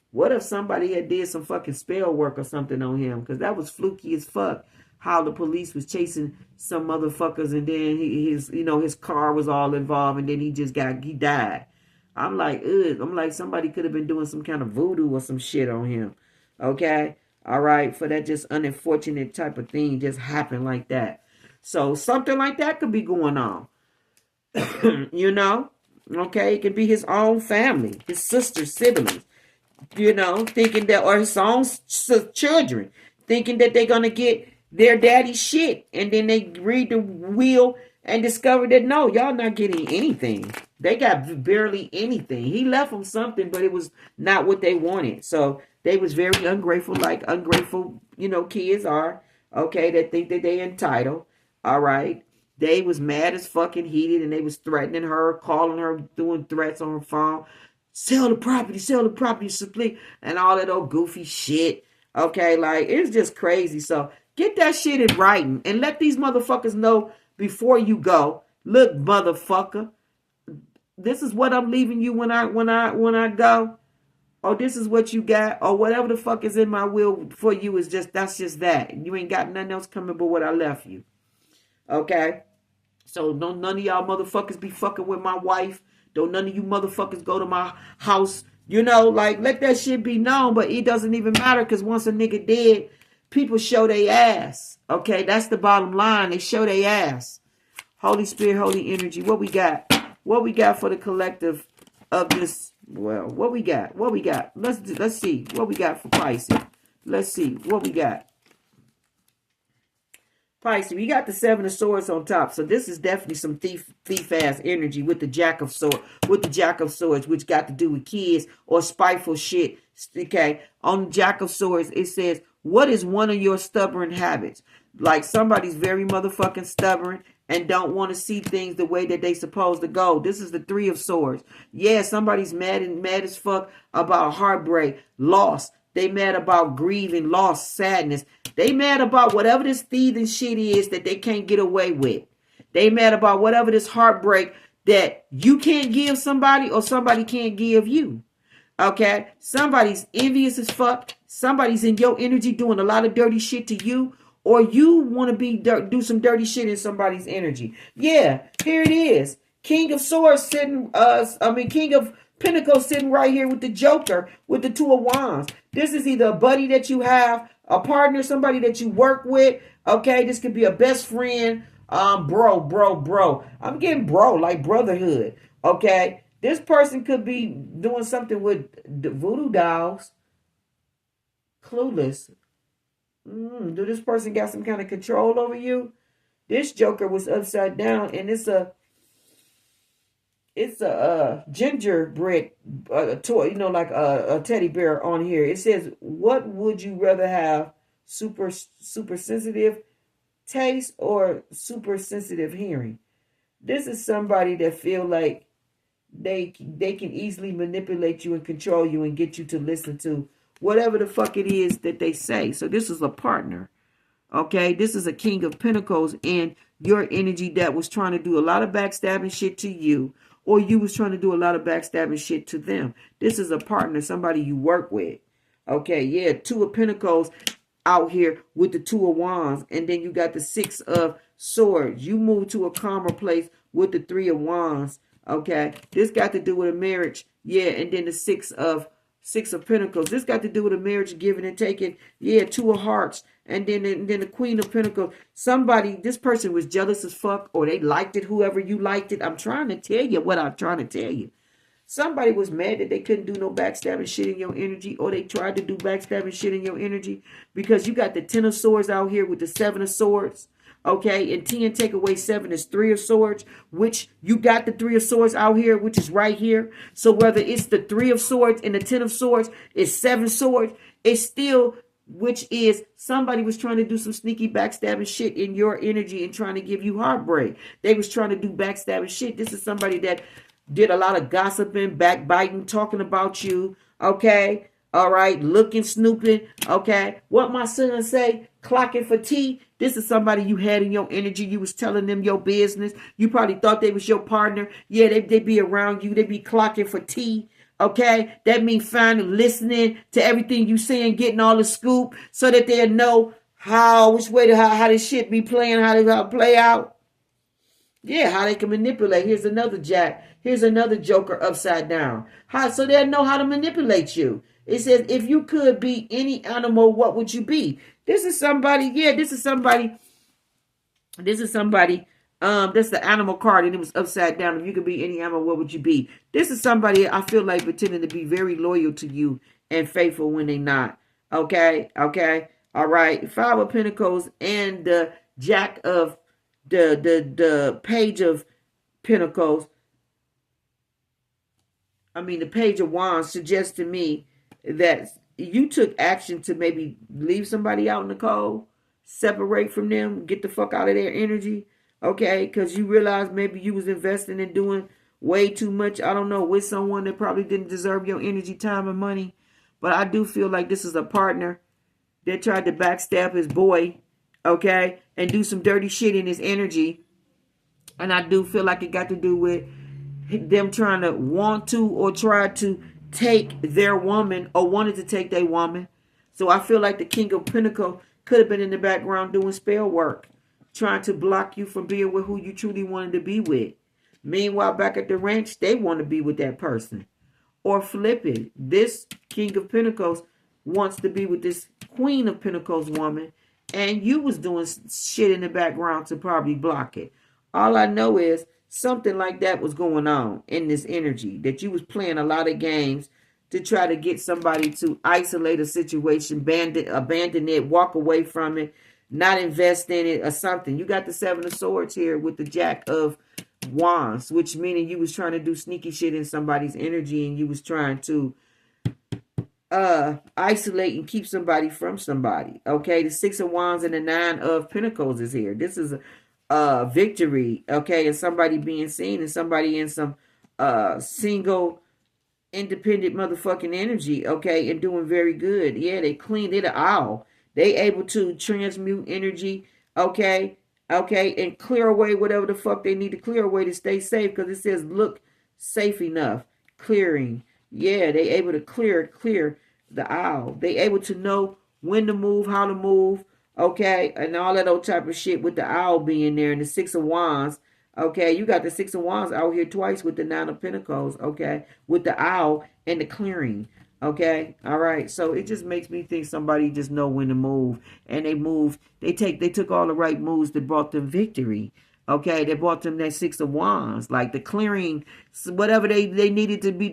What if somebody had did some fucking spell work or something on him? Because that was fluky as fuck. How the police was chasing some motherfuckers. And then his car was all involved. And then he died. I'm like, ugh. I'm like, somebody could have been doing some kind of voodoo or some shit on him. Okay? All right, for that just unfortunate type of thing just happened like that. So something like that could be going on. Okay, it could be his own family, his sister's siblings, thinking that, or his own children, thinking that they're going to get their daddy's shit. And then they read the will and discover that, no, y'all not getting anything. They got barely anything. He left them something, but it was not what they wanted. So they was very ungrateful, like ungrateful, kids are, okay, that think that they entitled, all right. They was mad as fucking heated, and they was threatening her, calling her, doing threats on her phone. Sell the property, split, and all that old goofy shit, okay? Like, it's just crazy. So get that shit in writing and let these motherfuckers know before you go. Look, motherfucker, this is what I'm leaving you when I go. Or this is what you got, or whatever the fuck is in my will for you that's just that. You ain't got nothing else coming but what I left you. Okay? So don't none of y'all motherfuckers be fucking with my wife. Don't none of you motherfuckers go to my house. You know, like, let that shit be known. But it doesn't even matter, because once a nigga dead, people show they ass. Okay, that's the bottom line. They show they ass. Holy Spirit, holy energy. What we got? What we got for the collective of this? Well, what we got? What we got? Let's see what we got for Pisces. Let's see what we got. Pisces, we got the Seven of Swords on top, so this is definitely some thief ass energy with the Jack of Swords, which got to do with kids or spiteful shit. Okay, on the Jack of Swords, it says, "What is one of your stubborn habits?" Like somebody's very motherfucking stubborn and don't want to see things the way that they supposed to go. This is the Three of Swords. Yeah, somebody's mad as fuck about heartbreak, loss. They mad about grieving, loss, sadness. They mad about whatever this thieving shit is that they can't get away with. They mad about whatever this heartbreak that you can't give somebody or somebody can't give you. Okay? Somebody's envious as fuck. Somebody's in your energy doing a lot of dirty shit to you. Or you want to do some dirty shit in somebody's energy. Yeah, here it is. King of Swords sitting, King of Pentacles sitting right here with the Joker, with the Two of Wands. This is either a buddy that you have, a partner, somebody that you work with. Okay, this could be a best friend. Bro. I'm getting bro, like brotherhood. Okay, this person could be doing something with voodoo dolls. Clueless. Do this person got some kind of control over you? This Joker was upside down, and it's a gingerbread toy, you know, like a teddy bear on here. It says, "What would you rather have? Super sensitive taste or super sensitive hearing?" This is somebody that feel like they can easily manipulate you and control you and get you to listen to whatever the fuck it is that they say. So this is a partner. Okay, this is a King of Pentacles in your energy that was trying to do a lot of backstabbing shit to you, or you was trying to do a lot of backstabbing shit to them. This is a partner, somebody you work with. Okay, yeah, Two of Pentacles out here with the Two of Wands, and then you got the Six of Swords. You move to a calmer place with the Three of Wands. Okay, this got to do with a marriage. Yeah, and then the Six of Pentacles. This got to do with a marriage, giving and taking. Yeah, Two of Hearts. And then the Queen of Pentacles. This person was jealous as fuck, or they liked it, whoever you liked it. I'm trying to tell you what I'm trying to tell you. Somebody was mad that they couldn't do no backstabbing shit in your energy, or they tried to do backstabbing shit in your energy, because you got the Ten of Swords out here with the Seven of Swords. Okay, and 10 take away 7 is 3 of Swords, which you got the 3 of Swords out here, which is right here. So whether it's the 3 of Swords and the 10 of Swords, it's 7 swords, it's still, which is somebody was trying to do some sneaky backstabbing shit in your energy and trying to give you heartbreak. They was trying to do backstabbing shit. This is somebody that did a lot of gossiping, backbiting, talking about you. Okay, all right, looking, snooping. Okay, what my son say? Clocking for tea. This is somebody you had in your energy. You was telling them your business. You probably thought they was your partner. Yeah, they be around you. They be clocking for tea. Okay, that means finally listening to everything you saying, getting all the scoop, so that they'll know which way to how this shit be playing, how to play out. Yeah, how they can manipulate. Here's another Jack. Here's another Joker upside down. So they'll know how to manipulate you. It says, if you could be any animal, what would you be? This is somebody. That's the animal card, and it was upside down. If you could be any animal, what would you be? This is somebody I feel like pretending to be very loyal to you and faithful when they not. Okay. All right. 5 of Pentacles and the Jack of the Page of Pentacles. The Page of Wands suggests to me that you took action to maybe leave somebody out in the cold, separate from them, get the fuck out of their energy. Okay, because you realize maybe you was investing and doing way too much, I don't know, with someone that probably didn't deserve your energy, time, and money. But I do feel like this is a partner that tried to backstab his boy, okay, and do some dirty shit in his energy. And I do feel like it got to do with them trying to want to or try to take their woman, or wanted to take their woman. So I feel like the King of Pentacles could have been in the background doing spell work. trying to block you from being with who you truly wanted to be with. Meanwhile, back at the ranch, they want to be with that person. Or flip it. This King of Pentacles wants to be with this Queen of Pentacles woman, and you was doing shit in the background to probably block it. All I know is something like that was going on in this energy, that you was playing a lot of games to try to get somebody to isolate a situation, abandon it, walk away from it, not invest in it or something. You got the Seven of Swords here with the Jack of Wands, which meaning you was trying to do sneaky shit in somebody's energy, and you was trying to isolate and keep somebody from somebody. Okay, the Six of Wands and the Nine of Pentacles is here. This is a victory, okay, and somebody being seen, and somebody in some single independent motherfucking energy, okay, and doing very good. Yeah, they cleaned it all. They able to transmute energy, okay, and clear away whatever the fuck they need to clear away to stay safe, because it says look safe enough. Clearing. Yeah, they able to clear the owl. They able to know when to move, how to move, okay, and all that old type of shit with the owl being there, and the Six of Wands. Okay, you got the Six of Wands out here twice with the Nine of Pentacles, okay, with the owl and the clearing, okay, all right. So it just makes me think somebody just know when to move, and they moved. They took all the right moves that brought them victory. Okay, they brought them that Six of Wands, like the clearing, whatever they needed to be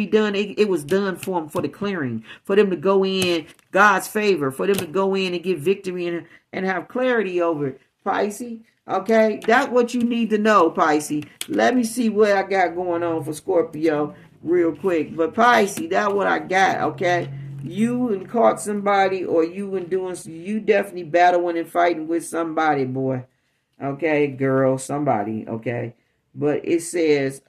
done. It was done for them, for the clearing, for them to go in God's favor, for them to go in and get victory and have clarity over it. Pisces. Okay, that's what you need to know, Pisces. Let me see what I got going on for Scorpio real quick. But Pisces, that's what I got, okay? You and caught somebody, or you definitely battling and fighting with somebody, boy. Okay, girl, somebody, okay? But it says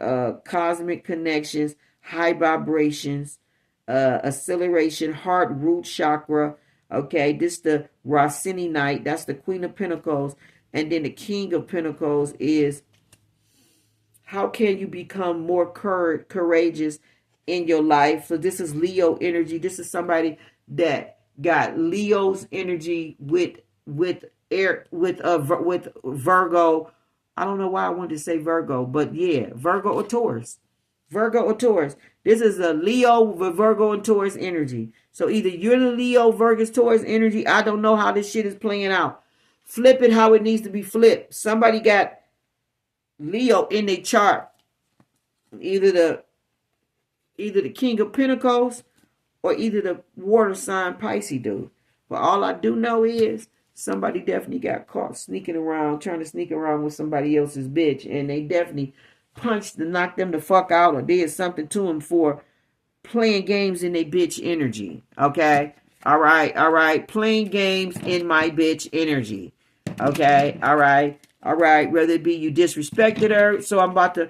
cosmic connections, high vibrations, acceleration, heart root chakra. Okay, this the Rossini night. That's the Queen of Pentacles. And then the King of Pentacles is how can you become more courageous in your life? So this is Leo energy. This is somebody that got Leo's energy with Virgo. I don't know why I wanted to say Virgo, but yeah, Virgo or Taurus. Virgo or Taurus. This is a Leo with Virgo and Taurus energy. So either you're the Leo, Virgo, Taurus energy. I don't know how this shit is playing out. Flip it how it needs to be flipped. Somebody got Leo in their chart. Either the King of Pentacles or either the water sign Pisces do. But all I do know is somebody definitely got caught sneaking around, trying to sneak around with somebody else's bitch. And they definitely punched and knocked them the fuck out or did something to them for playing games in their bitch energy. Okay? All right. Playing games in my bitch energy. Okay, all right. Whether it be you disrespected her, so I'm about to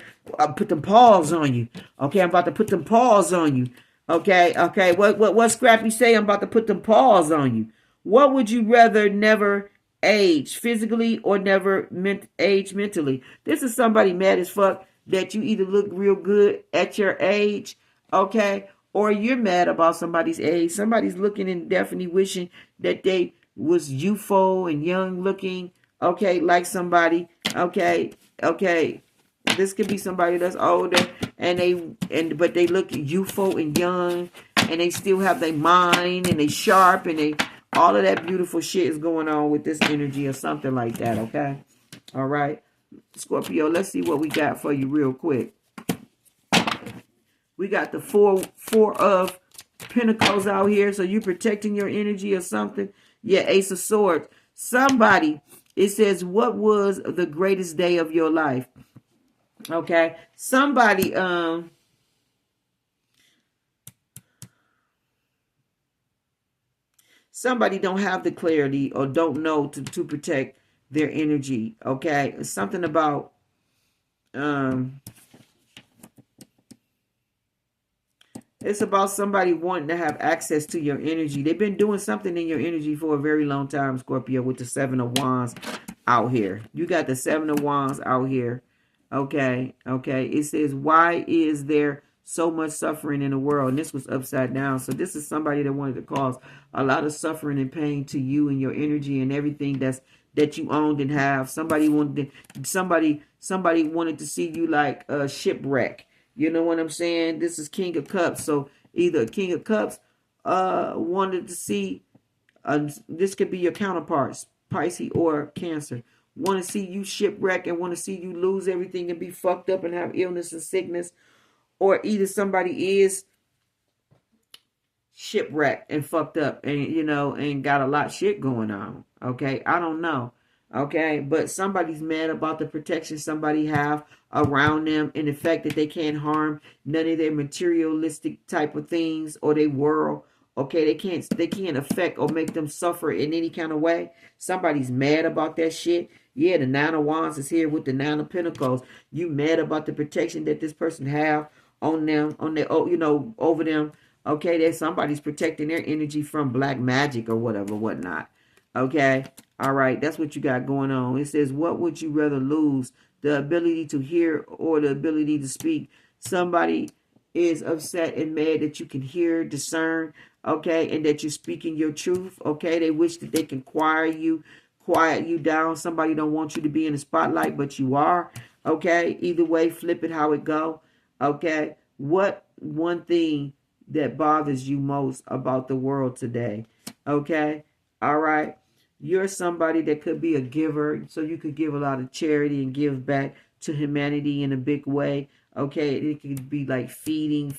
put them paws on you. Okay, I'm about to put them paws on you. Okay. What Scrappy say? I'm about to put them paws on you. What would you rather never age physically or never age mentally? This is somebody mad as fuck that you either look real good at your age, okay, or you're mad about somebody's age. Somebody's looking and definitely wishing that they was youthful and young looking, okay, like somebody, okay. This could be somebody that's older but they look youthful and young, and they still have their mind and they sharp, and all of that beautiful shit is going on with this energy or something like that, okay? All right, Scorpio, let's see what we got for you real quick. We got the four of Pentacles out here, so you protecting your energy or something. Yeah, Ace of Swords. Somebody, it says, what was the greatest day of your life? Okay. Somebody don't have the clarity or don't know to protect their energy. Okay. Something about it's about somebody wanting to have access to your energy. They've been doing something in your energy for a very long time, Scorpio, with the Seven of Wands out here. You got the Seven of Wands out here. Okay. It says, why is there so much suffering in the world? And this was upside down. So this is somebody that wanted to cause a lot of suffering and pain to you and your energy and everything that's that you owned and have. Somebody wanted to see you like a shipwreck. You know what I'm saying? This is King of Cups. So either King of Cups wanted to see, this could be your counterparts, Pisces or Cancer. Want to see you shipwreck and want to see you lose everything and be fucked up and have illness and sickness. Or either somebody is shipwrecked and fucked up and, you know, and got a lot of shit going on. Okay, I don't know. Okay, but somebody's mad about the protection somebody have around them and the fact that they can't harm none of their materialistic type of things or their world. Okay, they can't affect or make them suffer in any kind of way. Somebody's mad about that shit. Yeah, the Nine of Wands is here with the Nine of Pentacles. You mad about the protection that this person have on them, on their, you know, over them. Okay, that somebody's protecting their energy from black magic or whatever, whatnot. Okay, all right, that's what you got going on. It says, what would you rather lose? The ability to hear or the ability to speak? Somebody is upset and mad that you can hear, discern, okay, and that you're speaking your truth, okay? They wish that they can quiet you down. Somebody don't want you to be in the spotlight, but you are, okay? Either way, flip it how it go, okay? What one thing that bothers you most about the world today? Okay, all right. You're somebody that could be a giver, so you could give a lot of charity and give back to humanity in a big way. Okay, it could be like feeding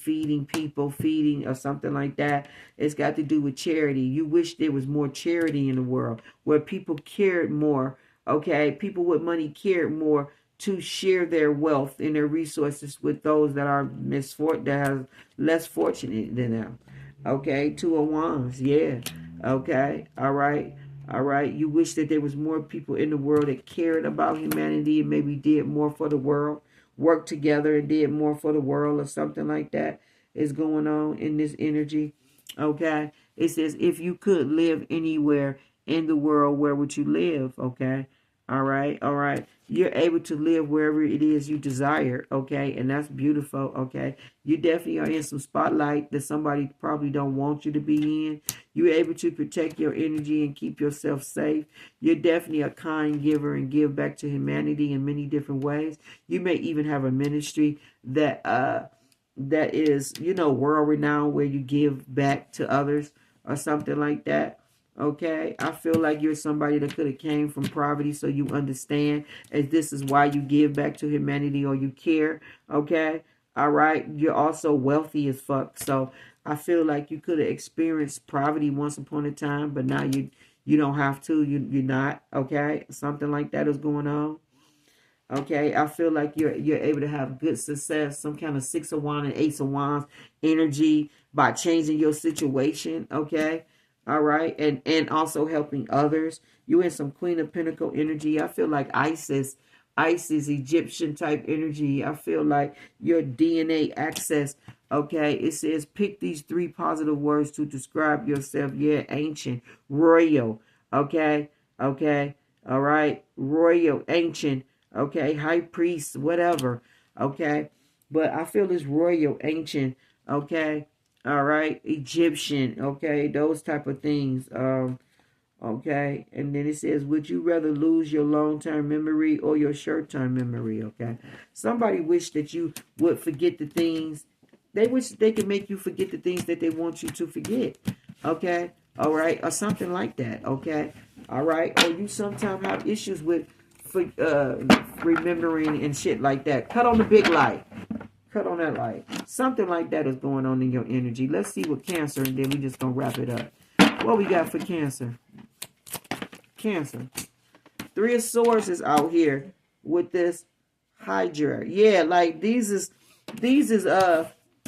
people, feeding or something like that. It's got to do with charity. You wish there was more charity in the world where people cared more. Okay, people with money cared more to share their wealth and their resources with those that are that are less fortunate than them. Okay, Two of Wands, yeah. Okay, all right. All right. You wish that there was more people in the world that cared about humanity and maybe did more for the world, worked together and did more for the world or something like that is going on in this energy. Okay. It says, if you could live anywhere in the world, where would you live? Okay. All right. All right. You're able to live wherever it is you desire. Okay. And that's beautiful. Okay. You definitely are in some spotlight that somebody probably don't want you to be in. You're able to protect your energy and keep yourself safe. You're definitely a kind giver and give back to humanity in many different ways. You may even have a ministry that is, you know, world renowned, where you give back to others or something like that. Okay, I feel like you're somebody that could have came from poverty, so you understand as this is why you give back to humanity or you care. Okay, all right. You're also wealthy as fuck, so I feel like you could have experienced poverty once upon a time, but now you don't have to. You're not. Okay, something like that is going on. Okay, I feel like you're able to have good success, some kind of Six of Wands and Ace of Wands energy by changing your situation. Okay. All right, and also helping others. You in some Queen of Pentacle energy. I feel like Isis, Egyptian type energy. I feel like your DNA access. Okay, it says pick these 3 positive words to describe yourself. Yeah, ancient, royal. Okay, okay, all right, royal, ancient. Okay, high priest, whatever. Okay, but I feel this royal, ancient. Okay. All right, Egyptian, okay, those type of things. Okay, and then it says, would you rather lose your long-term memory or your short-term memory? Okay, somebody wish that you would forget the things. They wish they could make you forget the things that they want you to forget. Okay, all right, or something like that. Okay, all right, or you sometimes have issues with remembering and shit like that. Cut on the big light. Cut on that light. Something like that is going on in your energy. Let's see what Cancer, and then we just going to wrap it up. What we got for Cancer? Cancer. 3 of Swords is out here with this Hydra. Yeah, like these is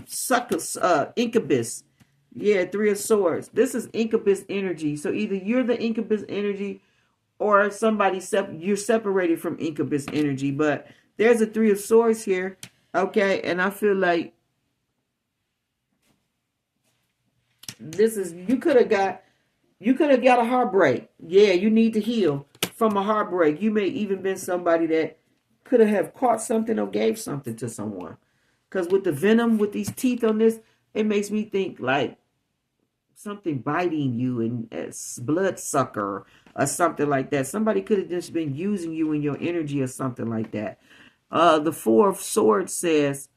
suckers, incubus. Yeah, 3 of Swords. This is incubus energy. So either you're the incubus energy or somebody you're separated from incubus energy. But there's a 3 of Swords here. Okay, and I feel like this is you could have got a heartbreak. Yeah, you need to heal from a heartbreak. You may even been somebody that could have caught something or gave something to someone. Because with the venom, with these teeth on this, it makes me think like something biting you and bloodsucker or something like that. Somebody could have just been using you in your energy or something like that. The Four of Swords says,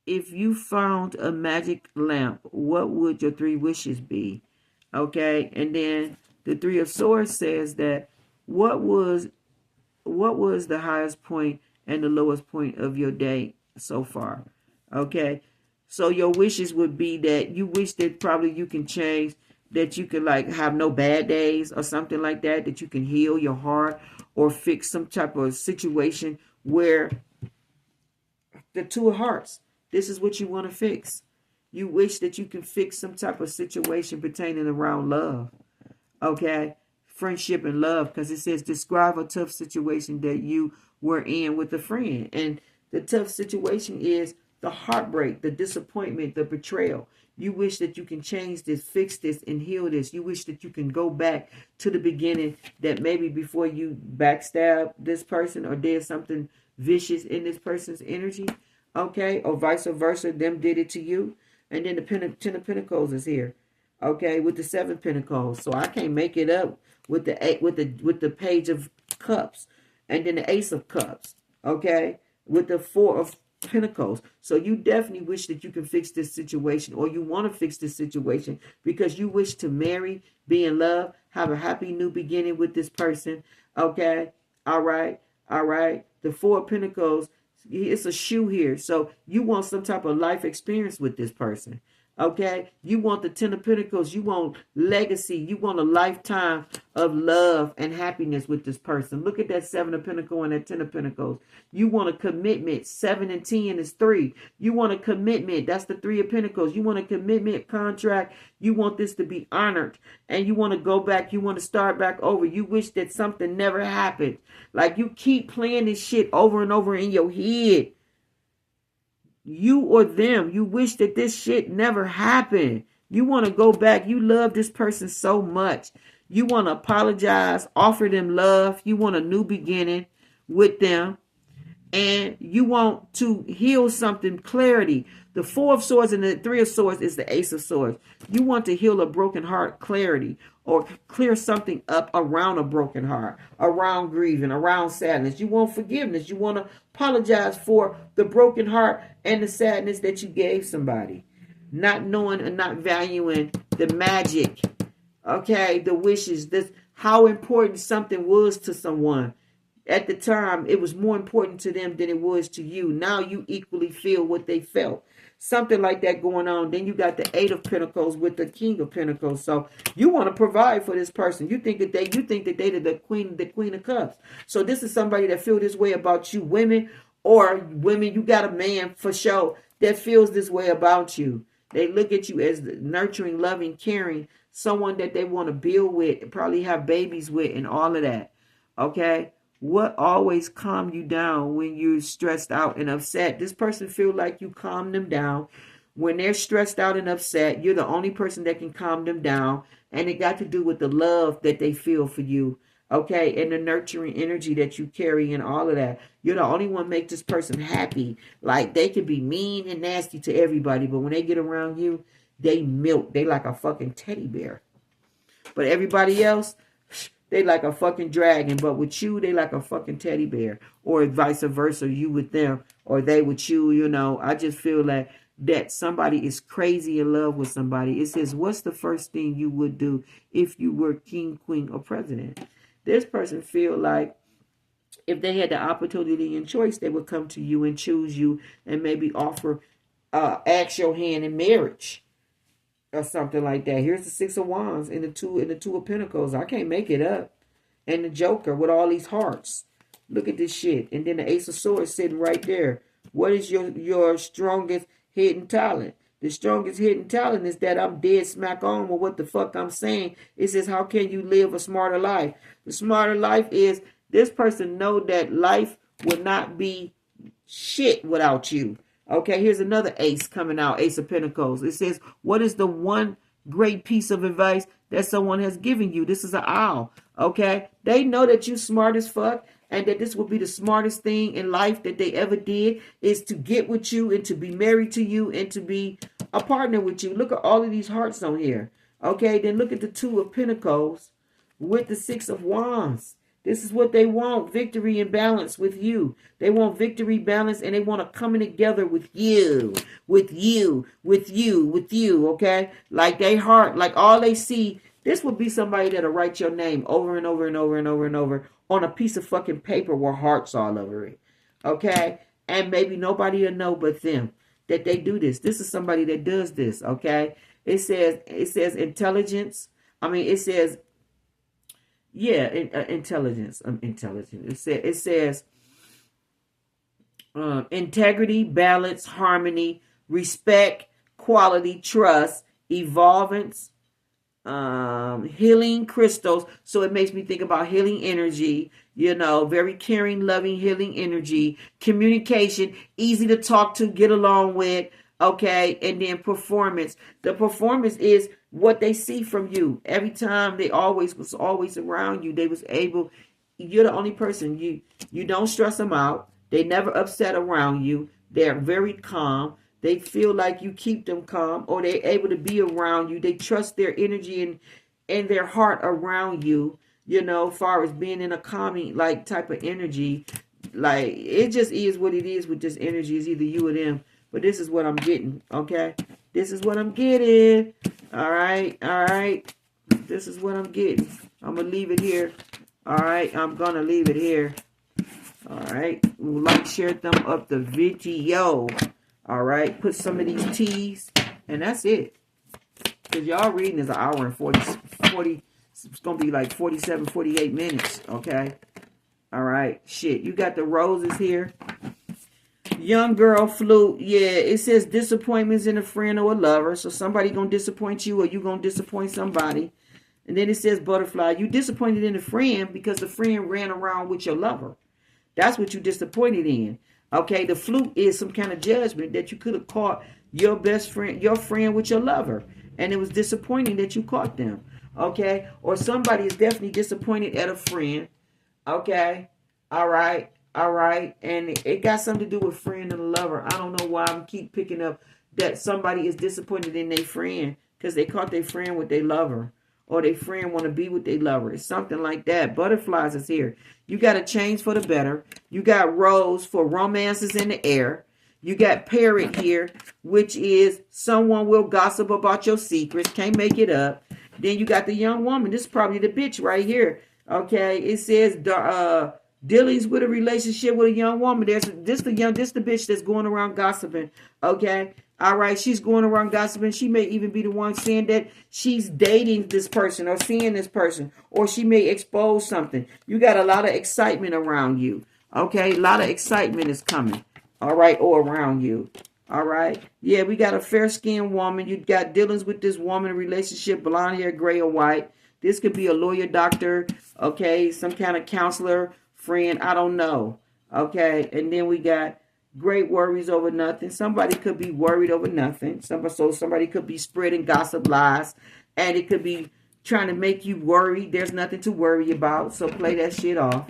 if you found a magic lamp, what would your 3 wishes be? Okay, and then the Three of Swords says that what was the highest point and the lowest point of your day so far? Okay, so your wishes would be that you wish that probably you can change, that you can like have no bad days or something like that, that you can heal your heart or fix some type of situation where the Two of Hearts, this is what you want to fix. You wish that you can fix some type of situation pertaining around love. Okay, friendship and love, because it says describe a tough situation that you were in with a friend. And the tough situation is the heartbreak, the disappointment, the betrayal. You wish that you can change this, fix this, and heal this. You wish that you can go back to the beginning, that maybe before you backstab this person or did something vicious in this person's energy, okay, or vice versa, them did it to you. And then the Ten of Pentacles is here, okay, with the 7 Pentacles. So I can't make it up with the Page of Cups, and then the Ace of Cups, okay, with the 4 of Pentacles. So you definitely wish that you can fix this situation, or you want to fix this situation because you wish to marry, be in love, have a happy new beginning with this person, okay? All right. The 4 of Pentacles, it's a shoe here. So you want some type of life experience with this person. Okay, you want the 10 of Pentacles. You want legacy. You want a lifetime of love and happiness with this person. Look at that 7 of Pentacles and that 10 of Pentacles. You want a commitment. 7 and 10 is 3. You want a commitment. That's the 3 of Pentacles. You want a commitment contract. You want this to be honored. And you want to go back. You want to start back over. You wish that something never happened. Like you keep playing this shit over and over in your head. You or them, you wish that this shit never happened. You want to go back. You love this person so much. You want to apologize, offer them love. You want a new beginning with them. And you want to heal something, clarity. The 4 of Swords and the 3 of Swords is the Ace of Swords. You want to heal a broken heart, clarity, or clear something up around a broken heart, around grieving, around sadness. You want forgiveness. You want to apologize for the broken heart and the sadness that you gave somebody. Not knowing and not valuing the magic, okay, the wishes, this, how important something was to someone. At the time, it was more important to them than it was to you. Now you equally feel what they felt. Something like that going on. Then you got the 8 of Pentacles with the King of Pentacles. So you want to provide for this person. You think that they're the Queen of Cups. So this is somebody that feel this way about you, women, or women, you got a man for sure that feels this way about you. They look at you as nurturing, loving, caring, someone that they want to build with, probably have babies with, and all of that. Okay? What always calm you down when you're stressed out and upset? This person feel like you calm them down. When they're stressed out and upset, you're the only person that can calm them down. And it got to do with the love that they feel for you. Okay, and the nurturing energy that you carry and all of that. You're the only one make this person happy. Like they can be mean and nasty to everybody, but when they get around you, they milk. They like a fucking teddy bear. But everybody else, they like a fucking dragon, but with you, they like a fucking teddy bear. Or vice versa, you with them, or they with you, you know. I just feel like that somebody is crazy in love with somebody. It says, what's the first thing you would do if you were king, queen, or president? This person feel like if they had the opportunity and choice, they would come to you and choose you and maybe offer, ask your hand in marriage. Or something like that. Here's the 6 of Wands and the 2 of Pentacles. I can't make it up. And the Joker with all these hearts. Look at this shit. And then the Ace of Swords sitting right there. What is your strongest hidden talent? The strongest hidden talent is that I'm dead smack on with what the fuck I'm saying. It says, how can you live a smarter life? The smarter life is this person know that life will not be shit without you. Okay, here's another ace coming out, Ace of Pentacles. It says, what is the one great piece of advice that someone has given you? This is an owl, okay? They know that you're smart as fuck and that this will be the smartest thing in life that they ever did is to get with you and to be married to you and to be a partner with you. Look at all of these hearts on here. Okay, then look at the Two of Pentacles with the Six of Wands. This is what they want, victory and balance with you. They want victory, balance, and they want to coming together with you, okay? Like they heart, like all they see, this would be somebody that'll write your name over and over and over and over and over on a piece of fucking paper with hearts all over it, okay? And maybe nobody will know but them that they do this. This is somebody that does this, okay? It says intelligence. I mean, it says, yeah, intelligence. Intelligence. It says integrity, balance, harmony, respect, quality, trust, evolvence, healing crystals. So it makes me think about healing energy, you know, very caring, loving, healing energy, communication, easy to talk to, get along with, okay, and then performance. The performance is what they see from you. Every time they was always around you. They was able, you're the only person, you don't stress them out. They never upset around you. They're very calm. They feel like you keep them calm, or they're able to be around you. They trust their energy and their heart around you, you know, as far as being in a calming like type of energy. Like it just is what it is with this energy. It's either you or them. But this is what I'm getting, okay? This is what I'm getting. All right, all right. This is what I'm getting. I'm going to leave it here. All right, I'm going to leave it here. All right. Like, share, thumb up the video. All right. Put some of these T's. And that's it. Because y'all reading is an hour and 40. It's going to be like 47, 48 minutes. Okay. All right. Shit. You got the roses here. Young girl flute. Yeah. It says disappointments in a friend or a lover. So somebody going to disappoint you, or you going to disappoint somebody. And then it says butterfly. You disappointed in a friend because the friend ran around with your lover. That's what you disappointed in. Okay, the flute is some kind of judgment that you could have caught your best friend, your friend with your lover. And it was disappointing that you caught them. Okay, or somebody is definitely disappointed at a friend. Okay, all right, all right. And it got something to do with friend and lover. I don't know why I'm keep picking up that somebody is disappointed in their friend because they caught their friend with their lover. Or their friend want to be with their lover. It's something like that. Butterflies is here. You got a change for the better. You got rose for romances in the air. You got parrot here, which is someone will gossip about your secrets. Can't make it up. Then you got the young woman. This is probably the bitch right here. Okay. It says dealings with a relationship with a young woman. This the bitch that's going around gossiping. Okay. All right, she's going around gossiping. She may even be the one saying that she's dating this person or seeing this person, or she may expose something. You got a lot of excitement around you. Okay, a lot of excitement is coming. All right, or around you. All right. Yeah, we got a fair-skinned woman. You got dealings with this woman, relationship, blonde hair, gray or white. This could be a lawyer, doctor, okay, some kind of counselor, friend. I don't know. Okay, and then we got great worries over nothing. Somebody could be worried over nothing. Somebody could be spreading gossip lies, and it could be trying to make you worry. There's nothing to worry about, so play that shit off.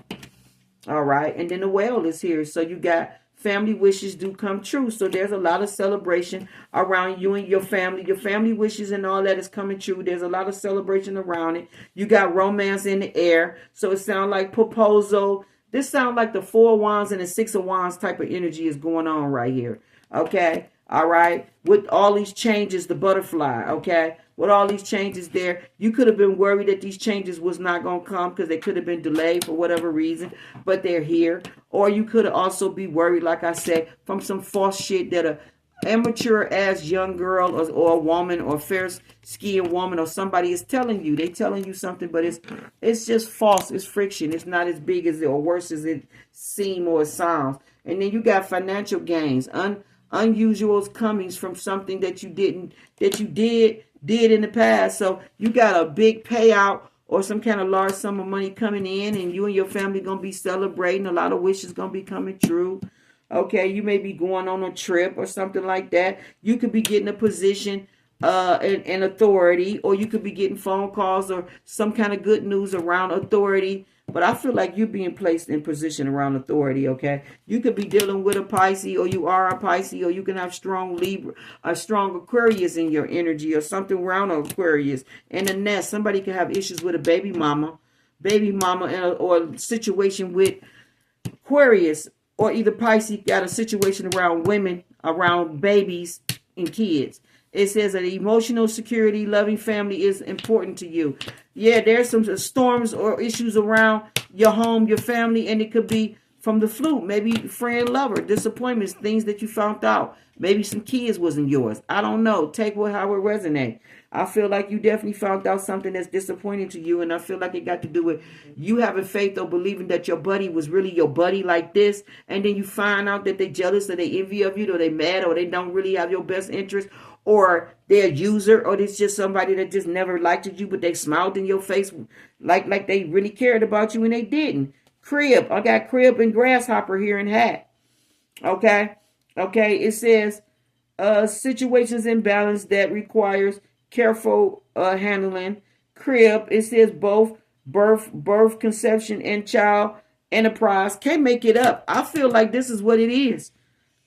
All right, and then the whale is here. So you got family wishes do come true. So there's a lot of celebration around you and your family. Your family wishes and all that is coming true. There's a lot of celebration around it. You got romance in the air. So it sounds like proposal. This sounds like the Four of Wands and the Six of Wands type of energy is going on right here. Okay. All right. With all these changes, the butterfly. Okay. With all these changes there, you could have been worried that these changes was not going to come because they could have been delayed for whatever reason, but they're here. Or you could also be worried, like I said, from some false shit that a amateur ass young girl or a woman or fair skinned woman or somebody is telling you. They telling you something, but it's just false. It's friction. It's not as big as it or worse as it seems or it sounds. And then you got financial gains, unusual comings from something that you did in the past. So you got a big payout or some kind of large sum of money coming in, and you and your family gonna be celebrating. A lot of wishes gonna be coming true. Okay, you may be going on a trip or something like that. You could be getting a position and authority, or you could be getting phone calls or some kind of good news around authority. But I feel like you're being placed in position around authority, okay? You could be dealing with a Pisces, or you are a Pisces, or you can have strong Libra, a strong Aquarius in your energy, or something around Aquarius. And the nest, somebody could have issues with a baby mama, or a situation with Aquarius, or either Pisces got a situation around women, around babies and kids. It says that emotional security, loving family is important to you. Yeah, there's some storms or issues around your home, your family, and it could be from the flu, maybe friend, lover, disappointments, things that you found out. Maybe some kids wasn't yours. I don't know. Take what how it resonates. I feel like you definitely found out something that's disappointing to you, and I feel like it got to do with you having faith or believing that your buddy was really your buddy like this, and then you find out that they jealous or they envy of you, or they mad, or they don't really have your best interest, or they're a user, or it's just somebody that just never liked you, but they smiled in your face like they really cared about you, and they didn't. Crib. I got crib and grasshopper here in hat. Okay. Okay. It says situations in balance that requires careful handling. Crib. It says both birth, conception, and child enterprise. Can't make it up. I feel like this is what it is.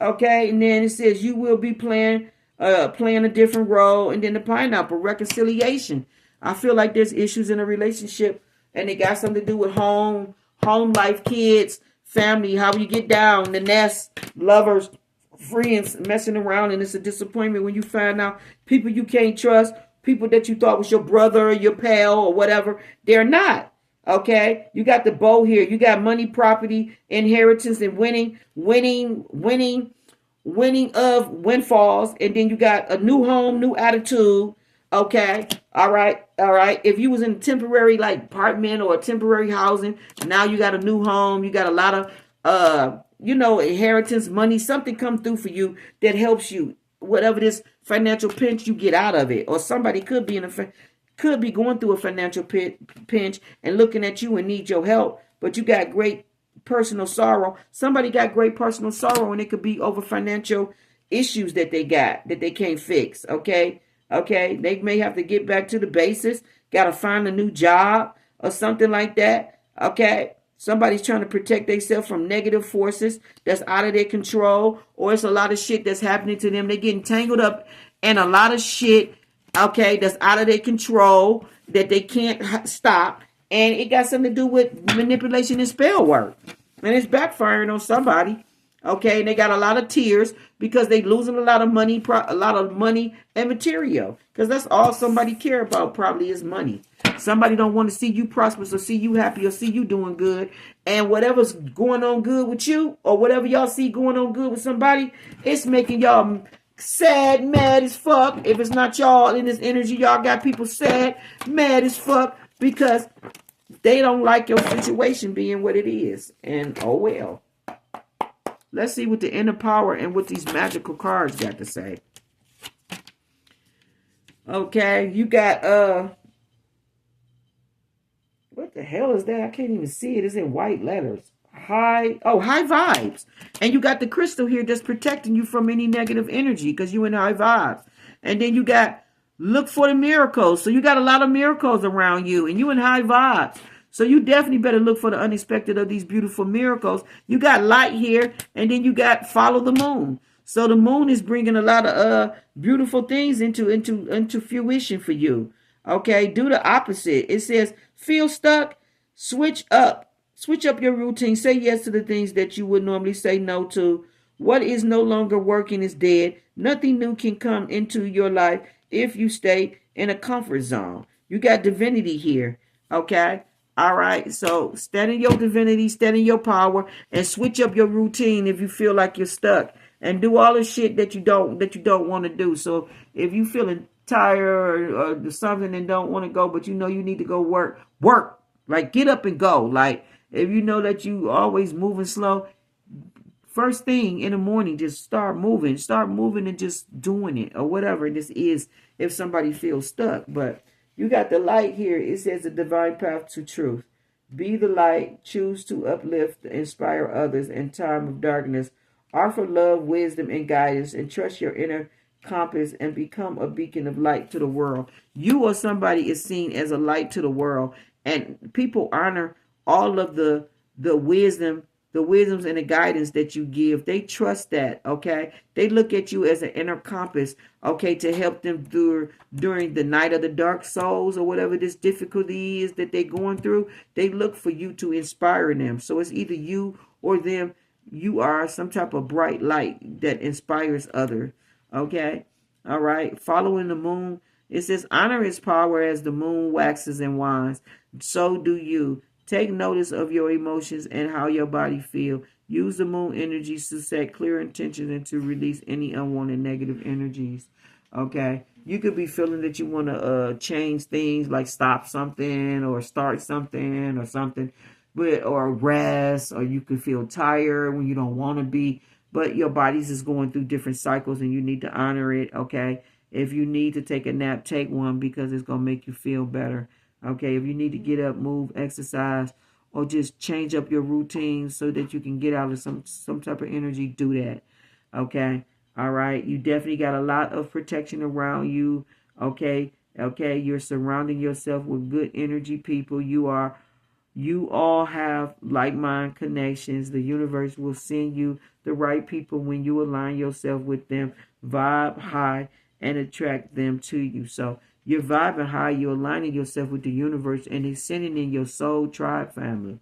Okay. And then it says you will be playing a different role. And then the pineapple, reconciliation. I feel like there's issues in a relationship, and it got something to do with home life, kids, family, how you get down, the nest, lovers, friends messing around, and it's a disappointment when you find out people you can't trust, people that you thought was your brother or your pal or whatever, they're not. Okay, you got the bow here. You got money, property, inheritance, and winning of windfalls, and then you got a new home, new attitude. Okay, all right. If you was in a temporary like apartment or a temporary housing, now you got a new home. You got a lot of inheritance, money. Something come through for you that helps you, whatever this financial pinch, you get out of it. Or somebody could be going through a financial pinch and looking at you and need your help, but you got great personal sorrow. Somebody got great personal sorrow, and it could be over financial issues that they got that they can't fix. Okay, they may have to get back to the basis, got to find a new job or something like that. Okay, somebody's trying to protect themselves from negative forces that's out of their control, or it's a lot of shit that's happening to them. They're getting tangled up in a lot of shit, okay, that's out of their control that they can't stop. And it got something to do with manipulation and spell work. And it's backfiring on somebody. Okay, and they got a lot of tears because they losing a lot of money and material. Because that's all somebody care about probably is money. Somebody don't want to see you prosperous or see you happy or see you doing good. And whatever's going on good with you, or whatever y'all see going on good with somebody, it's making y'all sad, mad as fuck. If it's not y'all in this energy, y'all got people sad, mad as fuck because they don't like your situation being what it is. And oh well. Let's see what the inner power and what these magical cards got to say. Okay, you got what the hell is that? I can't even see it. It's in white letters. High vibes. And you got the crystal here that's protecting you from any negative energy because you in high vibes. And then you got look for the miracles. So you got a lot of miracles around you, and you in high vibes. So you definitely better look for the unexpected of these beautiful miracles. You got light here, and then you got follow the moon. So the moon is bringing a lot of beautiful things into fruition for you. Okay, do the opposite. It says feel stuck, switch up your routine. Say yes to the things that you would normally say no to. What is no longer working is dead. Nothing new can come into your life if you stay in a comfort zone. You got divinity here. Okay. All right, so stand in your divinity, stand in your power, and switch up your routine if you feel like you're stuck, and do all the shit that you don't want to do. So if you feeling tired or something and don't want to go, but you know you need to go work, like get up and go. Like if you know that you always moving slow, first thing in the morning, just start moving and just doing it or whatever this is. If somebody feels stuck, but you got the light here. It says the divine path to truth. Be the light. Choose to uplift, inspire others in time of darkness. Offer love, wisdom, and guidance, and trust your inner compass and become a beacon of light to the world. You or somebody is seen as a light to the world, and people honor all of the wisdom, the wisdoms and the guidance that you give. They trust that, okay? They look at you as an inner compass, okay, to help them during the night of the dark souls or whatever this difficulty is that they're going through. They look for you to inspire them. So it's either you or them. You are some type of bright light that inspires others, okay? All right. Following the moon, it says, honor its power as the moon waxes and wines. So do you. Take notice of your emotions and how your body feels. Use the moon energies to set clear intentions and to release any unwanted negative energies. Okay. You could be feeling that you want to change things, like stop something or start something or something, but or rest, or you could feel tired when you don't want to be, but your body's is going through different cycles and you need to honor it. Okay. If you need to take a nap, take one, because it's going to make you feel better. Okay, if you need to get up, move, exercise, or just change up your routine so that you can get out of some type of energy, do that. Okay, all right. You definitely got a lot of protection around you. Okay, you're surrounding yourself with good energy people. You all have like-minded connections. The universe will send you the right people when you align yourself with them. Vibe high and attract them to you. So you're vibing high, you're aligning yourself with the universe, and it's sending in your soul tribe family.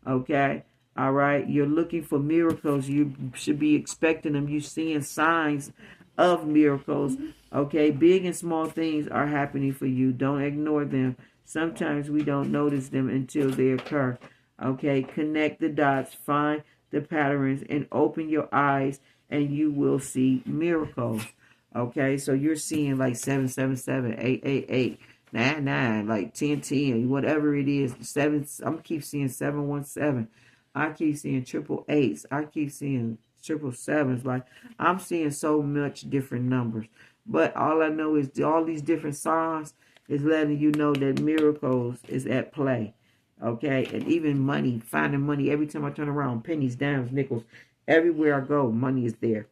Okay? All right? You're looking for miracles. You should be expecting them. You're seeing signs of miracles. Okay? Big and small things are happening for you. Don't ignore them. Sometimes we don't notice them until they occur. Okay? Connect the dots, find the patterns, and open your eyes, and you will see miracles. Okay, so you're seeing like 777, 888, 99, like 1010, whatever it is. I'm keep seeing 717. I keep seeing triple eights. I keep seeing triple sevens. Like, I'm seeing so much different numbers. But all I know is all these different signs is letting you know that miracles is at play. Okay, and even money, finding money. Every time I turn around, pennies, dimes, nickels, everywhere I go, money is there.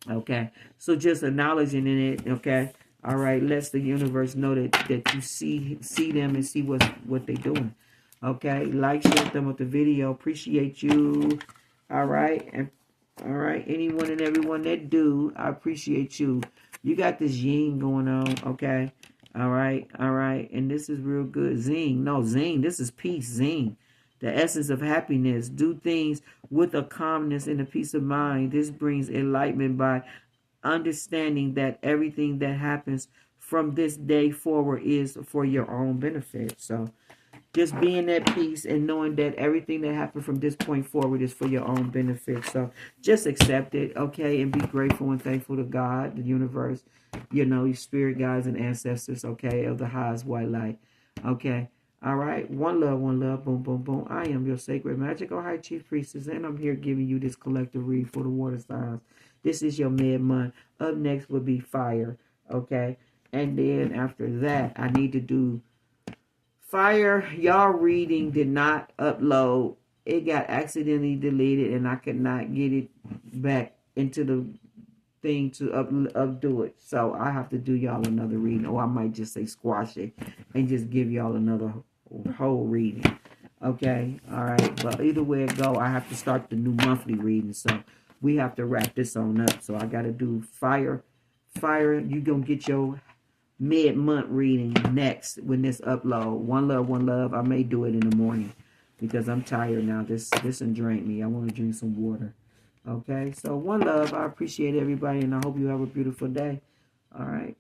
Okay, so just acknowledging in it. Okay, all right, lets the universe know that you see them and see what they're doing. Okay, like, share them with the video. Appreciate you. All right, and all right, anyone and everyone that do, I appreciate you. You got this yin going on. Okay, all right, and this is real good. Zing, no zing. This is peace. Zing. The essence of happiness. Do things with a calmness and a peace of mind. This brings enlightenment by understanding that everything that happens from this day forward is for your own benefit. So just being at peace and knowing that everything that happened from this point forward is for your own benefit. So just accept it, okay, and be grateful and thankful to God, the universe, your spirit guides and ancestors, okay, of the highest white light, okay. All right, one love, boom, boom, boom. I am your sacred magical high chief priestess, and I'm here giving you this collective read for the water signs. This is your mid-month. Up next will be fire, okay? And then after that, I need to do fire. Y'all reading did not upload. It got accidentally deleted, and I could not get it back into the thing to updo it. So I have to do y'all another reading, or I might just say squash it and just give y'all another whole reading. Okay, all right. But either way it go, I have to start the new monthly reading. So we have to wrap this on up. So I got to do fire. You gonna get your mid-month reading next when this upload. One love. I may do it in the morning because I'm tired now. This done drained me. I want to drink some water. Okay, so one love. I appreciate everybody, and I hope you have a beautiful day. All right.